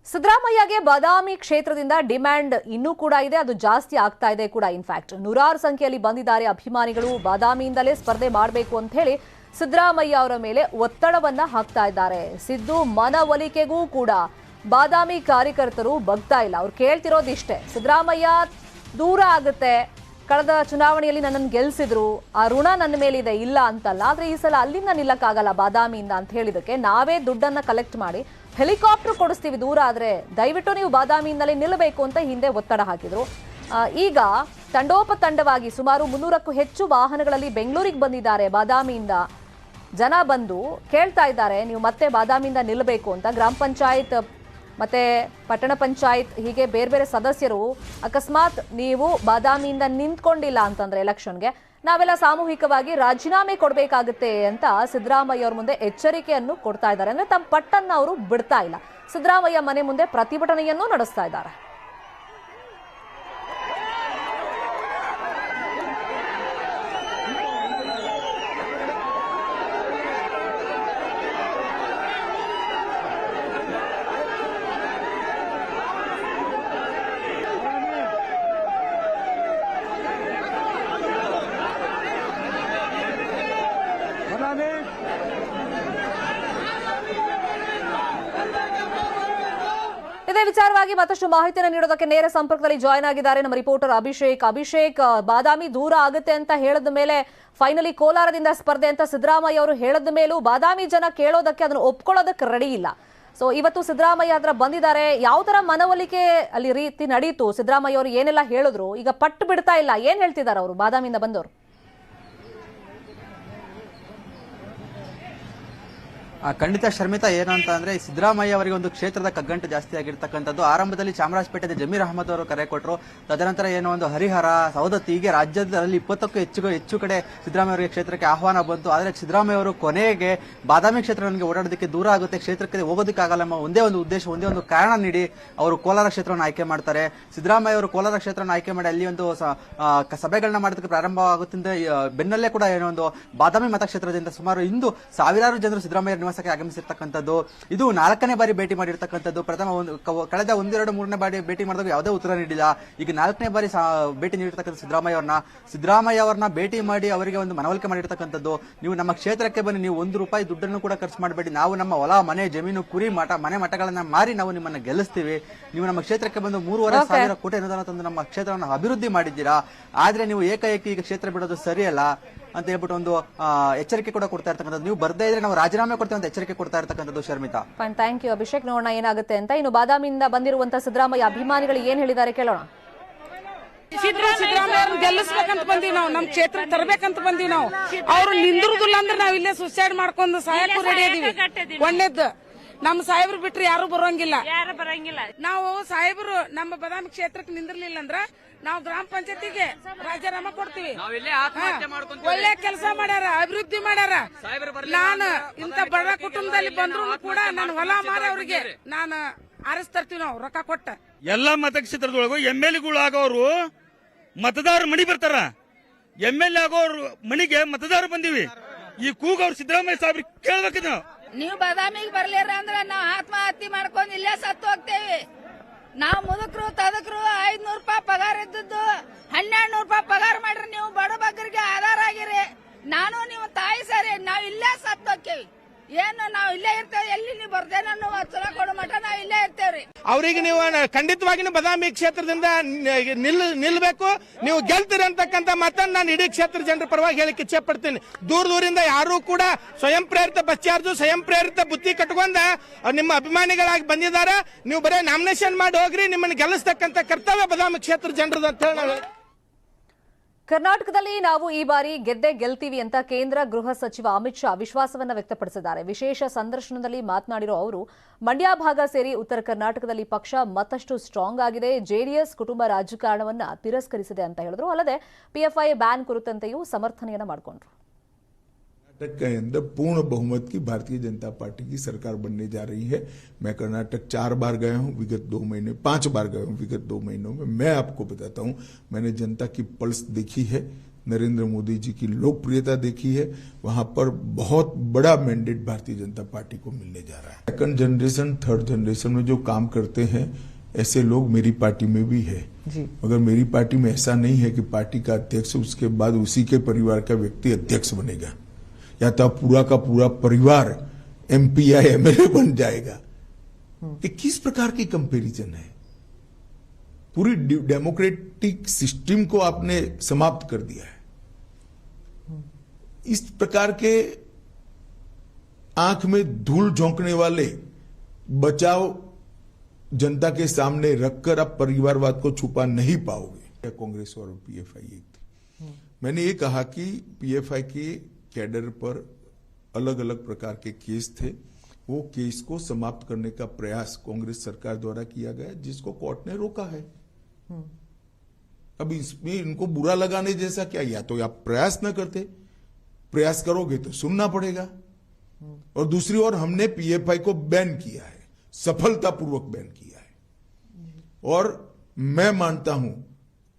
ಸಿದ್ದರಾಮಯ್ಯಗೆ ಬಾದಾಮಿ ಕ್ಷೇತ್ರದಿಂದ ಡಿಮ್ಯಾಂಡ್ ಇನ್ನೂ ಕೂಡ ಇದೆ, ಅದು ಜಾಸ್ತಿ ಆಗ್ತಾ ಇದೆ ಕೂಡ. ಇನ್ಫ್ಯಾಕ್ಟ್ ನೂರಾರು ಸಂಖ್ಯೆಯಲ್ಲಿ ಬಂದಿದ್ದಾರೆ ಅಭಿಮಾನಿಗಳು, ಬಾದಾಮಿಯಿಂದಲೇ ಸ್ಪರ್ಧೆ ಮಾಡಬೇಕು ಅಂತ ಹೇಳಿ ಸಿದ್ದರಾಮಯ್ಯ ಅವರ ಮೇಲೆ ಒತ್ತಡವನ್ನ ಹಾಕ್ತಾ ಇದ್ದಾರೆ. ಸಿದ್ದು ಮನವೊಲಿಕೆಗೂ ಕೂಡ ಬಾದಾಮಿ ಕಾರ್ಯಕರ್ತರು ಬಗ್ತಾ ಇಲ್ಲ. ಅವ್ರು ಕೇಳ್ತಿರೋದಿಷ್ಟೇ, ಸಿದ್ದರಾಮಯ್ಯ ದೂರ ಆಗುತ್ತೆ, ಕಳೆದ ಚುನಾವಣೆಯಲ್ಲಿ ನನ್ನನ್ನು ಗೆಲ್ಸಿದ್ರು, ಆ ಋಣ ನನ್ನ ಮೇಲಿದೆ, ಇಲ್ಲ ಅಂತಲ್ಲ, ಆದ್ರೆ ಈ ಸಲ ಅಲ್ಲಿಂದ ನಿಲ್ಲಕ್ಕಾಗಲ್ಲ ಬಾದಾಮಿಯಿಂದ ಅಂತ ಹೇಳಿದಕ್ಕೆ ನಾವೇ ದುಡ್ಡನ್ನ ಕಲೆಕ್ಟ್ ಮಾಡಿ ಹೆಲಿಕಾಪ್ಟರ್ ಕೊಡಿಸ್ತೀವಿ ದೂರ ಆದ್ರೆ, ದಯವಿಟ್ಟು ನೀವು ಬಾದಾಮಿಯಿಂದಲೇ ನಿಲ್ಲಬೇಕು ಅಂತ ಹಿಂದೆ ಒತ್ತಡ ಹಾಕಿದ್ರು. ಈಗ ತಂಡೋಪತಂಡವಾಗಿ ಸುಮಾರು 300ಕ್ಕೂ ಹೆಚ್ಚು ವಾಹನಗಳಲ್ಲಿ ಬೆಂಗಳೂರಿಗೆ ಬಂದಿದ್ದಾರೆ. ಬಾದಾಮಿಯಿಂದ ಜನ ಬಂದು ಕೇಳ್ತಾ ಇದ್ದಾರೆ ನೀವು ಮತ್ತೆ ಬಾದಾಮಿಯಿಂದ ನಿಲ್ಲಬೇಕು ಅಂತ. ಗ್ರಾಮ ಪಂಚಾಯತ್ ಮತ್ತೆ ಪಟ್ಟಣ ಪಂಚಾಯತ್ ಹೀಗೆ ಬೇರೆ ಬೇರೆ ಸದಸ್ಯರು ಅಕಸ್ಮಾತ್ ನೀವು ಬಾದಾಮಿಯಿಂದ ನಿಂತ್ಕೊಂಡಿಲ್ಲ ಅಂತಂದ್ರೆ ಎಲೆಕ್ಷನ್ಗೆ ನಾವೆಲ್ಲ ಸಾಮೂಹಿಕವಾಗಿ ರಾಜೀನಾಮೆ ಕೊಡಬೇಕಾಗುತ್ತೆ ಅಂತ ಸಿದ್ದರಾಮಯ್ಯ ಅವ್ರ ಮುಂದೆ ಎಚ್ಚರಿಕೆಯನ್ನು ಕೊಡ್ತಾ ಇದ್ದಾರೆ. ಅಂದ್ರೆ ತಮ್ಮ ಪಟ್ಟನ್ನ ಅವರು ಬಿಡ್ತಾ ಇಲ್ಲ. ಸಿದ್ದರಾಮಯ್ಯ ಮನೆ ಮುಂದೆ ಪ್ರತಿಭಟನೆಯನ್ನು ನಡೆಸ್ತಾ ಇದ್ದಾರೆ. ಇದೇ ವಿಚಾರವಾಗಿ ಮತ್ತಷ್ಟು ಮಾಹಿತಿಯನ್ನು ನೀಡೋದಕ್ಕೆ ನೇರ ಸಂಪರ್ಕದಲ್ಲಿ ಜಾಯ್ನ್ ಆಗಿದ್ದಾರೆ ನಮ್ಮ ರಿಪೋರ್ಟರ್ ಅಭಿಷೇಕ್. ಅಭಿಷೇಕ್, ಬಾದಾಮಿ ದೂರ ಆಗುತ್ತೆ ಅಂತ ಹೇಳಿದ ಮೇಲೆ ಫೈನಲಿ ಕೋಲಾರದಿಂದ ಸ್ಪರ್ಧೆ ಅಂತ ಸಿದ್ದರಾಮಯ್ಯ ಅವರು ಹೇಳಿದ ಮೇಲೂ ಬಾದಾಮಿ ಜನ ಕೇಳೋದಕ್ಕೆ ಅದನ್ನು ಒಪ್ಕೊಳ್ಳೋದಕ್ಕೆ ರೆಡಿ ಇಲ್ಲ. ಸೊ ಇವತ್ತು ಸಿದ್ದರಾಮಯ್ಯ ಹತ್ರ ಬಂದಿದ್ದಾರೆ. ಯಾವ ತರ ಮನವೊಲಿಕೆ ಅಲ್ಲಿ ರೀತಿ ನಡೀತು? ಸಿದ್ದರಾಮಯ್ಯ ಅವರು ಏನೆಲ್ಲ ಹೇಳಿದ್ರು, ಈಗ ಪಟ್ಟು ಬಿಡ್ತಾ ಇಲ್ಲ, ಏನ್ ಹೇಳ್ತಿದ್ದಾರೆ ಅವರು ಬಾದಾಮಿಯಿಂದ ಬಂದವರು? ಖಂಡಿತ ಶರ್ಮಿತಾ, ಏನು ಅಂತ ಅಂದ್ರೆ ಸಿದ್ದರಾಮಯ್ಯ ಅವರಿಗೆ ಒಂದು ಕ್ಷೇತ್ರದ ಕಗ್ಗಂಟು ಜಾಸ್ತಿ ಆಗಿರ್ತಕ್ಕಂಥದ್ದು. ಆರಂಭದಲ್ಲಿ ಚಾಮರಾಜಪೇಟೆದ ಜಮೀರ್ ಅಹಮದ್ ಅವರು ಕರೆ ಕೊಟ್ಟರು. ತದನಂತರ ಏನೋ ಒಂದು ಹರಿಹರ, ಸವದತ್ತಿ, ಹೀಗೆ ರಾಜ್ಯದಲ್ಲಿ 20ಕ್ಕೂ ಹೆಚ್ಚು ಕಡೆ ಸಿದ್ದರಾಮಯ್ಯ ಅವರಿಗೆ ಕ್ಷೇತ್ರಕ್ಕೆ ಆಹ್ವಾನ ಬಂತು. ಆದರೆ ಸಿದ್ದರಾಮಯ್ಯ ಅವರು ಕೊನೆಗೆ ಬಾದಾಮಿ ಕ್ಷೇತ್ರ ನನಗೆ ಓಡಾಡೋದಕ್ಕೆ ದೂರ ಆಗುತ್ತೆ, ಕ್ಷೇತ್ರಕ್ಕೆ ಹೋಗೋದಕ್ಕಾಗಲ್ಲ ಎಂಬ ಒಂದೇ ಒಂದು ಉದ್ದೇಶ, ಒಂದೇ ಒಂದು ಕಾರಣ ನೀಡಿ ಅವರು ಕೋಲಾರ ಕ್ಷೇತ್ರವನ್ನು ಆಯ್ಕೆ ಮಾಡ್ತಾರೆ. ಸಿದ್ದರಾಮಯ್ಯ ಅವರು ಕೋಲಾರ ಕ್ಷೇತ್ರವನ್ನು ಆಯ್ಕೆ ಮಾಡಿ ಅಲ್ಲಿ ಒಂದು ಸಭೆಗಳನ್ನ ಮಾಡೋದಕ್ಕೆ ಪ್ರಾರಂಭವಾಗುತ್ತಿದ್ದ ಬೆನ್ನಲ್ಲೇ ಕೂಡ ಏನೋ ಒಂದು ಬಾದಾಮಿ ಮತಕ್ಷೇತ್ರದಿಂದ ಸುಮಾರು ಇಂದು ಸಾವಿರಾರು ಜನರು ಸಿದ್ದರಾಮಯ್ಯ ನಿವಾಸಕ್ಕೆ ಆಗಮಿಸಿರ್ತಕ್ಕಂಥದ್ದು. ಇದು 4ನೇ ಬಾರಿ ಭೇಟಿ ಮಾಡಿರ್ತಕ್ಕಂಥದ್ದು. ಕಳೆದ 1-2-3ನೇ ಬಾರಿ ಭೇಟಿ ಮಾಡಿದಾಗ ಯಾವುದೇ ಉತ್ತರ ನೀಡಿಲ್ಲ. ಈಗ 4ನೇ ಬಾರಿ ಭೇಟಿ ನೀಡಿರ್ತಕ್ಕಂಥ ಸಿದ್ದರಾಮಯ್ಯ ಅವರನ್ನ ಭೇಟಿ ಮಾಡಿ ಅವರಿಗೆ ಒಂದು ಮನವೊಲಿಕೆ ಮಾಡಿರ್ತಕ್ಕಂಥದ್ದು. ನೀವು ನಮ್ಮ ಕ್ಷೇತ್ರಕ್ಕೆ ಬನ್ನಿ, ನೀವು ₹1 ದುಡ್ಡನ್ನು ಕೂಡ ಖರ್ಚು ಮಾಡಬೇಡಿ, ನಾವು ನಮ್ಮ ಹೊಲ, ಮನೆ, ಜಮೀನು, ಕುರಿ, ಮನೆ ಮಠಗಳನ್ನ ಮಾರಿ ನಾವು ನಿಮ್ಮನ್ನ ಗೆಲ್ಲಿಸ್ತೀವಿ. ನೀವು ನಮ್ಮ ಕ್ಷೇತ್ರಕ್ಕೆ ಬಂದು 3,500 ಕೋಟಿ ಅನುದಾನ ತಂದು ನಮ್ಮ ಕ್ಷೇತ್ರವನ್ನು ಅಭಿವೃದ್ಧಿ ಮಾಡಿದ್ದೀರಾ, ಆದ್ರೆ ನೀವು ಏಕಾಏಕಿ ಈಗ ಕ್ಷೇತ್ರ ಬಿಡೋದು ಸರಿಯಲ್ಲ ಅಂತ ಹೇಳ್ಬಿಟ್ಟು ಒಂದು ಎಚ್ಚರಿಕೆ ಕೂಡ ಕೊಡ್ತಾ ಇರ್ತಕ್ಕಂಥದ್ದು. ನೀವು ಬರ್ದೇ ಇದ್ರೆ ನಾವು ರಾಜೀನಾಮೆ ಕೊಡ್ತೇವೆ ಅಂತ ಎಚ್ಚರಿಕೆ ಕೊಡ್ತಾ ಇರ್ತಕ್ಕಂಥದ್ದು. Sharmita, thank you Abhishek. ನೋಡೋಣ ಏನಾಗುತ್ತೆ ಅಂತ. ಇನ್ನು ಬಾದಾಮಿಯಿಂದ ಬಂದಿರುವಂತಹ ಸಿದ್ದರಾಮಯ್ಯ ಅಭಿಮಾನಿಗಳು ಏನ್ ಹೇಳಿದ್ದಾರೆ ಕೇಳೋಣ. ಸಿದ್ದರಾಮಯ್ಯ ಗೆಲ್ಲಿಸ್ಬೇಕಂತ ಬಂದೀವಿ ನಾವು, ನಮ್ ಕ್ಷೇತ್ರ ತರಬೇಕಂತ ಬಂದೀವಿ ನಾವು. ಅವ್ರು ನಿಂದಿರುದಿಲ್ಲ ಅಂದ್ರೆ ನಾವ್ ಇಲ್ಲೇ ಸುಸೈಡ್ ಮಾಡ್ಕೊಂಡು ಸಾಯಕ್ಕೂ ರೆಡಿ ಇದೀವಿ. ಒಳ್ಳೇದ್ ನಮ್ಮ ಸಾಹೇಬ್ರು ಬಿಟ್ರೆ ಯಾರು ಬರೋಂಗಿಲ್ಲ. ನಾವು ಸಾಹೇಬ್ರು ನಮ್ಮ ಬಾದಾಮಿ ಕ್ಷೇತ್ರಕ್ಕೆ ನಿಂದಿರ್ಲಿಲ್ಲ ಅಂದ್ರ ನಾವು ಗ್ರಾಮ ಪಂಚಾಯತಿಗೆ ರಾಜೀನಾಮೆ ಕೊಡ್ತೀವಿ. ಒಳ್ಳೆ ಕೆಲಸ ಮಾಡ್ಯಾರ, ಅಭಿವೃದ್ಧಿ ಮಾಡ್ಯಾರ. ನಾನು ಇಂತ ಬಡ ಕುಟುಂಬದಲ್ಲಿ ಬಂದ್ರು ಕೂಡ ನಾನು ಹೊಲ ಮಾರಿ ಅವ್ರಿಗೆ ನಾನು ಆರಿಸ್ತರ್ತೀವಿ ನಾವು ರೊಕ್ಕ ಕೊಟ್ಟ. ಎಲ್ಲಾ ಮತಕ್ಷೇತ್ರದೊಳಗು MLA ಆಗೋರು ಮತದಾರ ಮಣಿ ಬರ್ತಾರ. MLA ಆಗೋರು ಮಣಿಗೆ ಮತದಾರ ಬಂದಿವಿ. ಈ ಕೂಗ ಅವ್ರು ಸಿದ್ದರಾಮಯ್ಯ ಸಾಹೇಬ್ರಿಗೆ ಕೇಳ್ಬೇಕು ನಾವು. ನೀವು ಬಾದಾಮಿಗೆ ಬರ್ಲಿರ ಅಂದ್ರೆ ನಾವು ಆತ್ಮಹತ್ಯೆ ಮಾಡ್ಕೊಂಡು ಇಲ್ಲೇ ಸತ್ತು ಹೋಗ್ತೇವೆ. ನಾವು ಮುದುಕರು ತದಕರು ₹500 ಪಗಾರ ಇದ್ದದ್ದು ₹1,200 ಪಗಾರ ಮಾಡ್ರಿ. ನೀವು ಬಡ ಬಗ್ಗರಿಗೆ ಆಧಾರ ಆಗಿರಿ. ನಾನು ನೀವು ತಾಯಿ ಸರಿ, ನಾವ್ ಇಲ್ಲೇ ಸತ್ತು ಹೋಗ್ತೇವಿ. ಏನು ನಾವು ಇಲ್ಲೇ ಇರ್ತೇವೆ, ಎಲ್ಲಿ ನೀವು ಬರ್ದೇನ ವಚನ ಕೊಡೋ ಮಠ ನಾವು ಇಲ್ಲೇ ಇರ್ತೇವ್ರಿ. ಅವರಿಗೆ ನೀವು ಖಂಡಿತವಾಗಿ ಬಾದಾಮಿ ಕ್ಷೇತ್ರದಿಂದ ನಿಲ್ಬೇಕು, ನೀವು ಗೆಲ್ತೀರಿ ಅಂತಕ್ಕಂಥ ಮಾತನ್ನು ನಾನು ಇಡೀ ಕ್ಷೇತ್ರ ಜನರ ಪರವಾಗಿ ಹೇಳಿಕ್ಕೆ ಇಚ್ಛೆ ಪಡ್ತೀನಿ. ದೂರದಿಂದ ಯಾರು ಕೂಡ ಸ್ವಯಂ ಪ್ರೇರಿತ ಬಸ್ ಚಾರ್ಜ್, ಸ್ವಯಂ ಪ್ರೇರಿತ ಬುತ್ತಿ ಕಟ್ಕೊಂಡ ನಿಮ್ಮ ಅಭಿಮಾನಿಗಳಾಗಿ ಬಂದಿದ್ದಾರೆ. ನೀವು ಬರೀ ನಾಮಿನೇಷನ್ ಮಾಡಿ ಹೋಗ್ರಿ, ನಿಮ್ಮನ್ನು ಗೆಲ್ಲಿಸ್ತಕ್ಕಂಥ ಕರ್ತವ್ಯ ಬಾದಾಮಿ ಕ್ಷೇತ್ರ ಜನರದ್ದು ಅಂತ ಹೇಳಿ ನಾವು ಕರ್ನಾಟಕದಲ್ಲಿ ನಾವು ಈ ಬಾರಿ ಗೆದ್ದೇ ಗೆಲ್ತೀವಿ ಅಂತ ಕೇಂದ್ರ ಗೃಹ ಸಚಿವ ಅಮಿತ್ ಶಾ ವಿಶ್ವಾಸವನ್ನ ವ್ಯಕ್ತಪಡಿಸಿದ್ದಾರೆ. ವಿಶೇಷ ಸಂದರ್ಶನದಲ್ಲಿ ಮಾತನಾಡಿರೋ ಅವರು ಮಂಡ್ಯ ಭಾಗ ಸೇರಿ ಉತ್ತರ ಕರ್ನಾಟಕದಲ್ಲಿ ಪಕ್ಷ ಮತ್ತಷ್ಟು ಸ್ಟ್ರಾಂಗ್ ಆಗಿದೆ, ಜೆಡಿಎಸ್ ಕುಟುಂಬ ರಾಜಕಾರಣವನ್ನ ತಿರಸ್ಕರಿಸಿದೆ ಅಂತ ಹೇಳಿದ್ರು. ಅಲ್ಲದೆ ಪಿಎಫ್ಐ ಬ್ಯಾನ್ ಕುರಿತಂತೆಯೂ ಸಮರ್ಥನೆಯನ್ನ ಮಾಡಿಕೊಂಡ್ರು. कर्नाटक के अंदर पूर्ण बहुमत की भारतीय जनता पार्टी की सरकार बनने जा रही है। मैं कर्नाटक 4 बार गया हूं विगत 2 महीने, 5 बार गया हूं विगत 2 महीनों में। मैं आपको बताता हूं, मैंने जनता की पल्स देखी है, नरेंद्र मोदी जी की लोकप्रियता देखी है। वहां पर बहुत बड़ा मैंडेट भारतीय जनता पार्टी को मिलने जा रहा है। सेकंड जनरेशन, थर्ड जनरेशन में जो काम करते हैं ऐसे लोग मेरी पार्टी में भी है जी। मगर मेरी पार्टी में ऐसा नहीं है कि पार्टी का अध्यक्ष उसके बाद उसी के परिवार का व्यक्ति अध्यक्ष बनेगा या तो पूरा का पूरा परिवार एमपी या एमएलए बन जाएगा। ये किस प्रकार की कंपैरिजन है? पूरी डेमोक्रेटिक सिस्टम को आपने समाप्त कर दिया है। इस प्रकार के आंख में धूल झोंकने वाले बचाव जनता के सामने रखकर आप परिवारवाद को छुपा नहीं पाओगे। कांग्रेस और पीएफआई एक थी। मैंने ये कहा कि पीएफआई के कैडर पर अलग अलग प्रकार के केस थे, वो केस को समाप्त करने का प्रयास कांग्रेस सरकार द्वारा किया गया, जिसको कोर्ट ने रोका है। अब इसमें इनको बुरा लगाने जैसा क्या? या तो आप प्रयास न करते, प्रयास करोगे तो सुनना पड़ेगा। और दूसरी ओर हमने पीएफआई को बैन किया है, सफलतापूर्वक बैन किया है। और मैं मानता हूं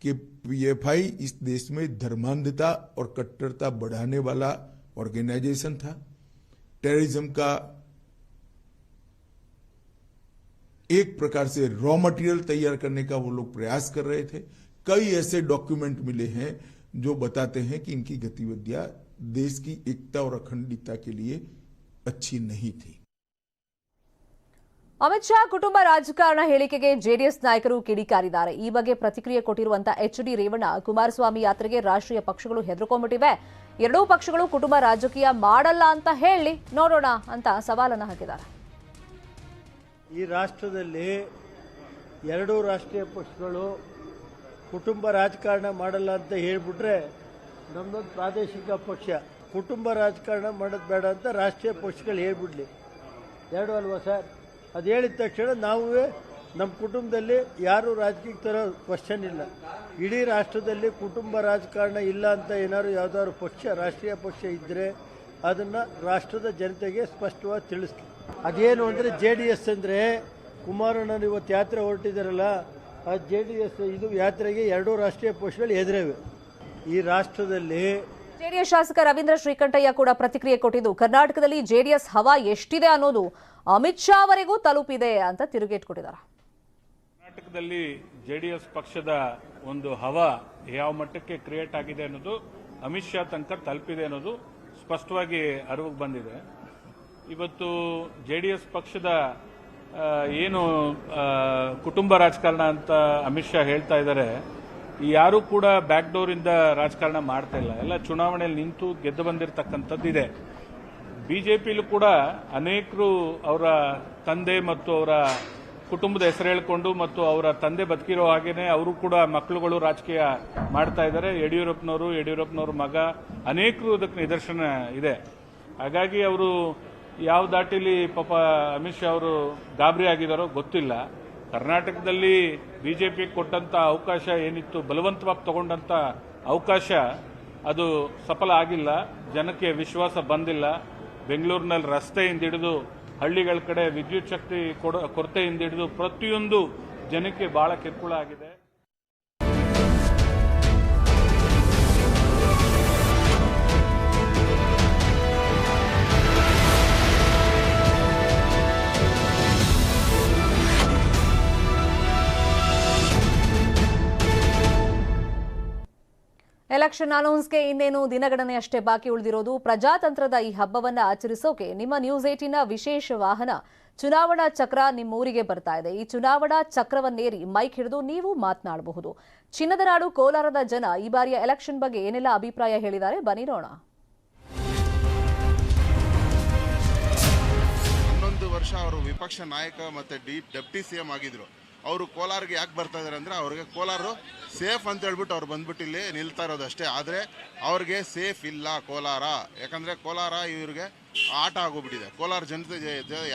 कि पीएफआई इस देश में धर्मांधता और कट्टरता बढ़ाने वाला ऑर्गेनाइजेशन था। टेररिज्म का एक प्रकार से रॉ मटेरियल तैयार करने का वो लोग प्रयास कर रहे थे। कई ऐसे डॉक्यूमेंट मिले हैं जो बताते हैं कि इनकी गतिविधियां देश की एकता और अखंडता के लिए अच्छी नहीं थी। ಅಮಿತ್ ಶಾ ಕುಟುಂಬ ರಾಜಕಾರಣ ಹೇಳಿಕೆಗೆ ಜೆಡಿಎಸ್ ನಾಯಕರು ಕಿಡಿಕಾರಿದ್ದಾರೆ. ಈ ಬಗ್ಗೆ ಪ್ರತಿಕ್ರಿಯೆ ಕೊಟ್ಟಿರುವಂತಹ ಎಚ್ಡಿ ರೇವಣ್ಣ, ಕುಮಾರಸ್ವಾಮಿ ಯಾತ್ರೆಗೆ ರಾಷ್ಟ್ರೀಯ ಪಕ್ಷಗಳು ಹೆದರ್ಕೊಂಡ್ಬಿಟ್ಟಿವೆ, ಎರಡೂ ಪಕ್ಷಗಳು ಕುಟುಂಬ ರಾಜಕೀಯ ಮಾಡಲ್ಲ ಅಂತ ಹೇಳಿ ನೋಡೋಣ ಅಂತ ಸವಾಲನ್ನು ಹಾಕಿದ್ದಾರೆ. ಈ ರಾಷ್ಟ್ರದಲ್ಲಿ ಎರಡೂ ರಾಷ್ಟ್ರೀಯ ಪಕ್ಷಗಳು ಕುಟುಂಬ ರಾಜಕಾರಣ ಮಾಡಲ್ಲ ಅಂತ ಹೇಳ್ಬಿಟ್ರೆ ನಮ್ದೊಂದು ಪ್ರಾದೇಶಿಕ ಪಕ್ಷ ಕುಟುಂಬ ರಾಜಕಾರಣ ಮಾಡೋದು ಬೇಡ ಅಂತ ರಾಷ್ಟ್ರೀಯ ಪಕ್ಷಗಳು ಹೇಳ್ಬಿಡ್ಲಿ, ಎರಡು ಅಲ್ವಾ ಸರ್? ಅದು ಹೇಳಿದ ತಕ್ಷಣ ನಾವು ನಮ್ಮ ಕುಟುಂಬದಲ್ಲಿ ಯಾರು ರಾಜಕೀಯಕ್ಕೆ ತರೋ ಕ್ವಶನ್ ಇಲ್ಲ. ಇಡೀ ರಾಷ್ಟ್ರದಲ್ಲಿ ಕುಟುಂಬ ರಾಜಕಾರಣ ಇಲ್ಲ ಅಂತ ಏನಾದ್ರು ಯಾವ್ದಾದ್ರು ಪಕ್ಷ, ರಾಷ್ಟ್ರೀಯ ಪಕ್ಷ ಇದ್ದರೆ ಅದನ್ನು ರಾಷ್ಟ್ರದ ಜನತೆಗೆ ಸ್ಪಷ್ಟವಾಗಿ ತಿಳಿಸ್ಲಿ. ಅದೇನು ಅಂದರೆ JDS ಅಂದರೆ ಕುಮಾರಣ್ಣನ ಇವತ್ತು ಯಾತ್ರೆ ಹೊರಟಿದ್ದಾರಲ್ಲ, ಆ JDS ಇದು ಯಾತ್ರೆಗೆ ಎರಡೂ ರಾಷ್ಟ್ರೀಯ ಪಕ್ಷಗಳು ಎದುರೇವೆ. ಈ ರಾಷ್ಟ್ರದಲ್ಲಿ ಜೆಡಿಎಸ್ ಶಾಸಕ ರವೀಂದ್ರ ಶ್ರೀಕಂಠಯ್ಯ ಕೂಡ ಪ್ರತಿಕ್ರಿಯೆ ಕೊಟ್ಟಿದ್ದು, ಕರ್ನಾಟಕದಲ್ಲಿ ಜೆಡಿಎಸ್ ಹವಾ ಎಷ್ಟಿದೆ ಅನ್ನೋದು ಅಮಿತ್ ಶಾ ಅವರಿಗೂ ತಲುಪಿದೆ ಅಂತ ತಿರುಗೇಟ್ ಕೊಟ್ಟಿದ್ದಾರೆ. ಕರ್ನಾಟಕದಲ್ಲಿ ಜೆಡಿಎಸ್ ಪಕ್ಷದ ಒಂದು ಹವಾ ಯಾವ ಮಟ್ಟಕ್ಕೆ ಕ್ರಿಯೇಟ್ ಆಗಿದೆ ಅನ್ನೋದು ಅಮಿತ್ ಶಾ ತನಕ ತಲುಪಿದೆ ಅನ್ನೋದು ಸ್ಪಷ್ಟವಾಗಿ ಅರಿವಿಗೆ ಬಂದಿದೆ. ಇವತ್ತು ಜೆಡಿಎಸ್ ಪಕ್ಷದ ಏನು ಕುಟುಂಬ ರಾಜಕಾರಣ ಅಂತ ಅಮಿತ್ ಶಾ ಹೇಳ್ತಾ ಇದ್ದಾರೆ, ಯಾರೂ ಕೂಡ ಬ್ಯಾಕ್ ಡೋರ್ ಇಂದ ರಾಜಕಾರಣ ಮಾಡ್ತಾ ಇಲ್ಲ. ಎಲ್ಲ ಚುನಾವಣೆಯಲ್ಲಿ ನಿಂತು ಗೆದ್ದು ಬಂದಿರತಕ್ಕಂಥದ್ದಿದೆ. ಬಿಜೆಪಿಲೂ ಕೂಡ ಅನೇಕರು ಅವರ ತಂದೆ ಮತ್ತು ಅವರ ಕುಟುಂಬದ ಹೆಸರು ಹೇಳಿಕೊಂಡು ಮತ್ತು ಅವರ ತಂದೆ ಬದುಕಿರೋ ಹಾಗೇನೆ ಅವರು ಕೂಡ ಮಕ್ಕಳುಗಳು ರಾಜಕೀಯ ಮಾಡ್ತಾ ಇದ್ದಾರೆ. ಯಡಿಯೂರಪ್ಪನವರು ಮಗ, ಅನೇಕರು ಅದಕ್ಕೆ ನಿದರ್ಶನ ಇದೆ. ಹಾಗಾಗಿ ಅವರು ಯಾವ ದಾಟಿಲಿ ಪಾಪ ಅಮಿತ್ ಶಾ ಅವರು ಗಾಬರಿ ಆಗಿದ್ದಾರೋ ಗೊತ್ತಿಲ್ಲ. ಕರ್ನಾಟಕದಲ್ಲಿ ಬಿಜೆಪಿ ಕೊಟ್ಟಂತ ಅವಕಾಶ ಏನಿತ್ತು, ಬಲವಂತವಾಗಿ ತಗೊಂಡಂತ ಅವಕಾಶ, ಅದು ಸಫಲ ಆಗಿಲ್ಲ. ಜನಕ್ಕೆ ವಿಶ್ವಾಸ ಬಂದಿಲ್ಲ. ಬೆಂಗಳೂರಿನಲ್ಲಿ ರಸ್ತೆಯಿಂದ ಹಿಡಿದು ಹಳ್ಳಿಗಳ ಕಡೆ ವಿದ್ಯುತ್ ಶಕ್ತಿ ಕೊರತೆಯಿಂದ ಹಿಡಿದು ಪ್ರತಿಯೊಂದು ಜನಕ್ಕೆ ಬಹಳ ಕಿರುಕುಳ ಆಗಿದೆ. ಎಲೆಕ್ಷನ್ ಅನೌನ್ಸ್ಗೆ ಇನ್ನೇನು ದಿನಗಣನೆ ಅಷ್ಟೇ ಬಾಕಿ ಉಳಿದಿರೋದು. ಪ್ರಜಾತಂತ್ರದ ಈ ಹಬ್ಬವನ್ನ ಆಚರಿಸೋಕೆ ನಿಮ್ಮ ನ್ಯೂಸ್ 18ನ ವಿಶೇಷ ವಾಹನ ಚುನಾವಣಾ ಚಕ್ರ ನಿಮ್ಮೂರಿಗೆ ಬರ್ತಾ ಇದೆ. ಈ ಚುನಾವಣಾ ಚಕ್ರವನ್ನೇರಿ ಮೈಕ್ ಹಿಡಿದು ನೀವು ಮಾತನಾಡಬಹುದು. ಚಿನ್ನದ ನಾಡು ಕೋಲಾರದ ಜನ ಈ ಬಾರಿಯ ಎಲೆಕ್ಷನ್ ಬಗ್ಗೆ ಏನೆಲ್ಲ ಅಭಿಪ್ರಾಯ ಹೇಳಿದ್ದಾರೆ ಬನ್ನಿ ನೋಡೋಣ. 11 ವರ್ಷ ಅವರು ವಿಪಕ್ಷ ನಾಯಕ ಮತ್ತೆ ಡೆಪ್ಟಿ ಸಿಎಂ ಆಗಿದ್ರು. ಅವರು ಕೋಲಾರ್ಗೆ ಯಾಕೆ ಬರ್ತಾ ಇದಾರೆ ಅಂದ್ರೆ ಅವ್ರಿಗೆ ಕೋಲಾರ ಸೇಫ್ ಅಂತ ಹೇಳ್ಬಿಟ್ಟು ಅವ್ರು ಬಂದ್ಬಿಟ್ಟು ಇಲ್ಲಿ ನಿಲ್ತಾ ಇರೋದಷ್ಟೇ. ಆದರೆ ಅವ್ರಿಗೆ ಸೇಫ್ ಇಲ್ಲ ಕೋಲಾರ. ಯಾಕಂದ್ರೆ ಕೋಲಾರ ಇವ್ರಿಗೆ ಆಟ ಆಗೋಗ್ಬಿಟ್ಟಿದೆ. ಕೋಲಾರ ಜನತೆ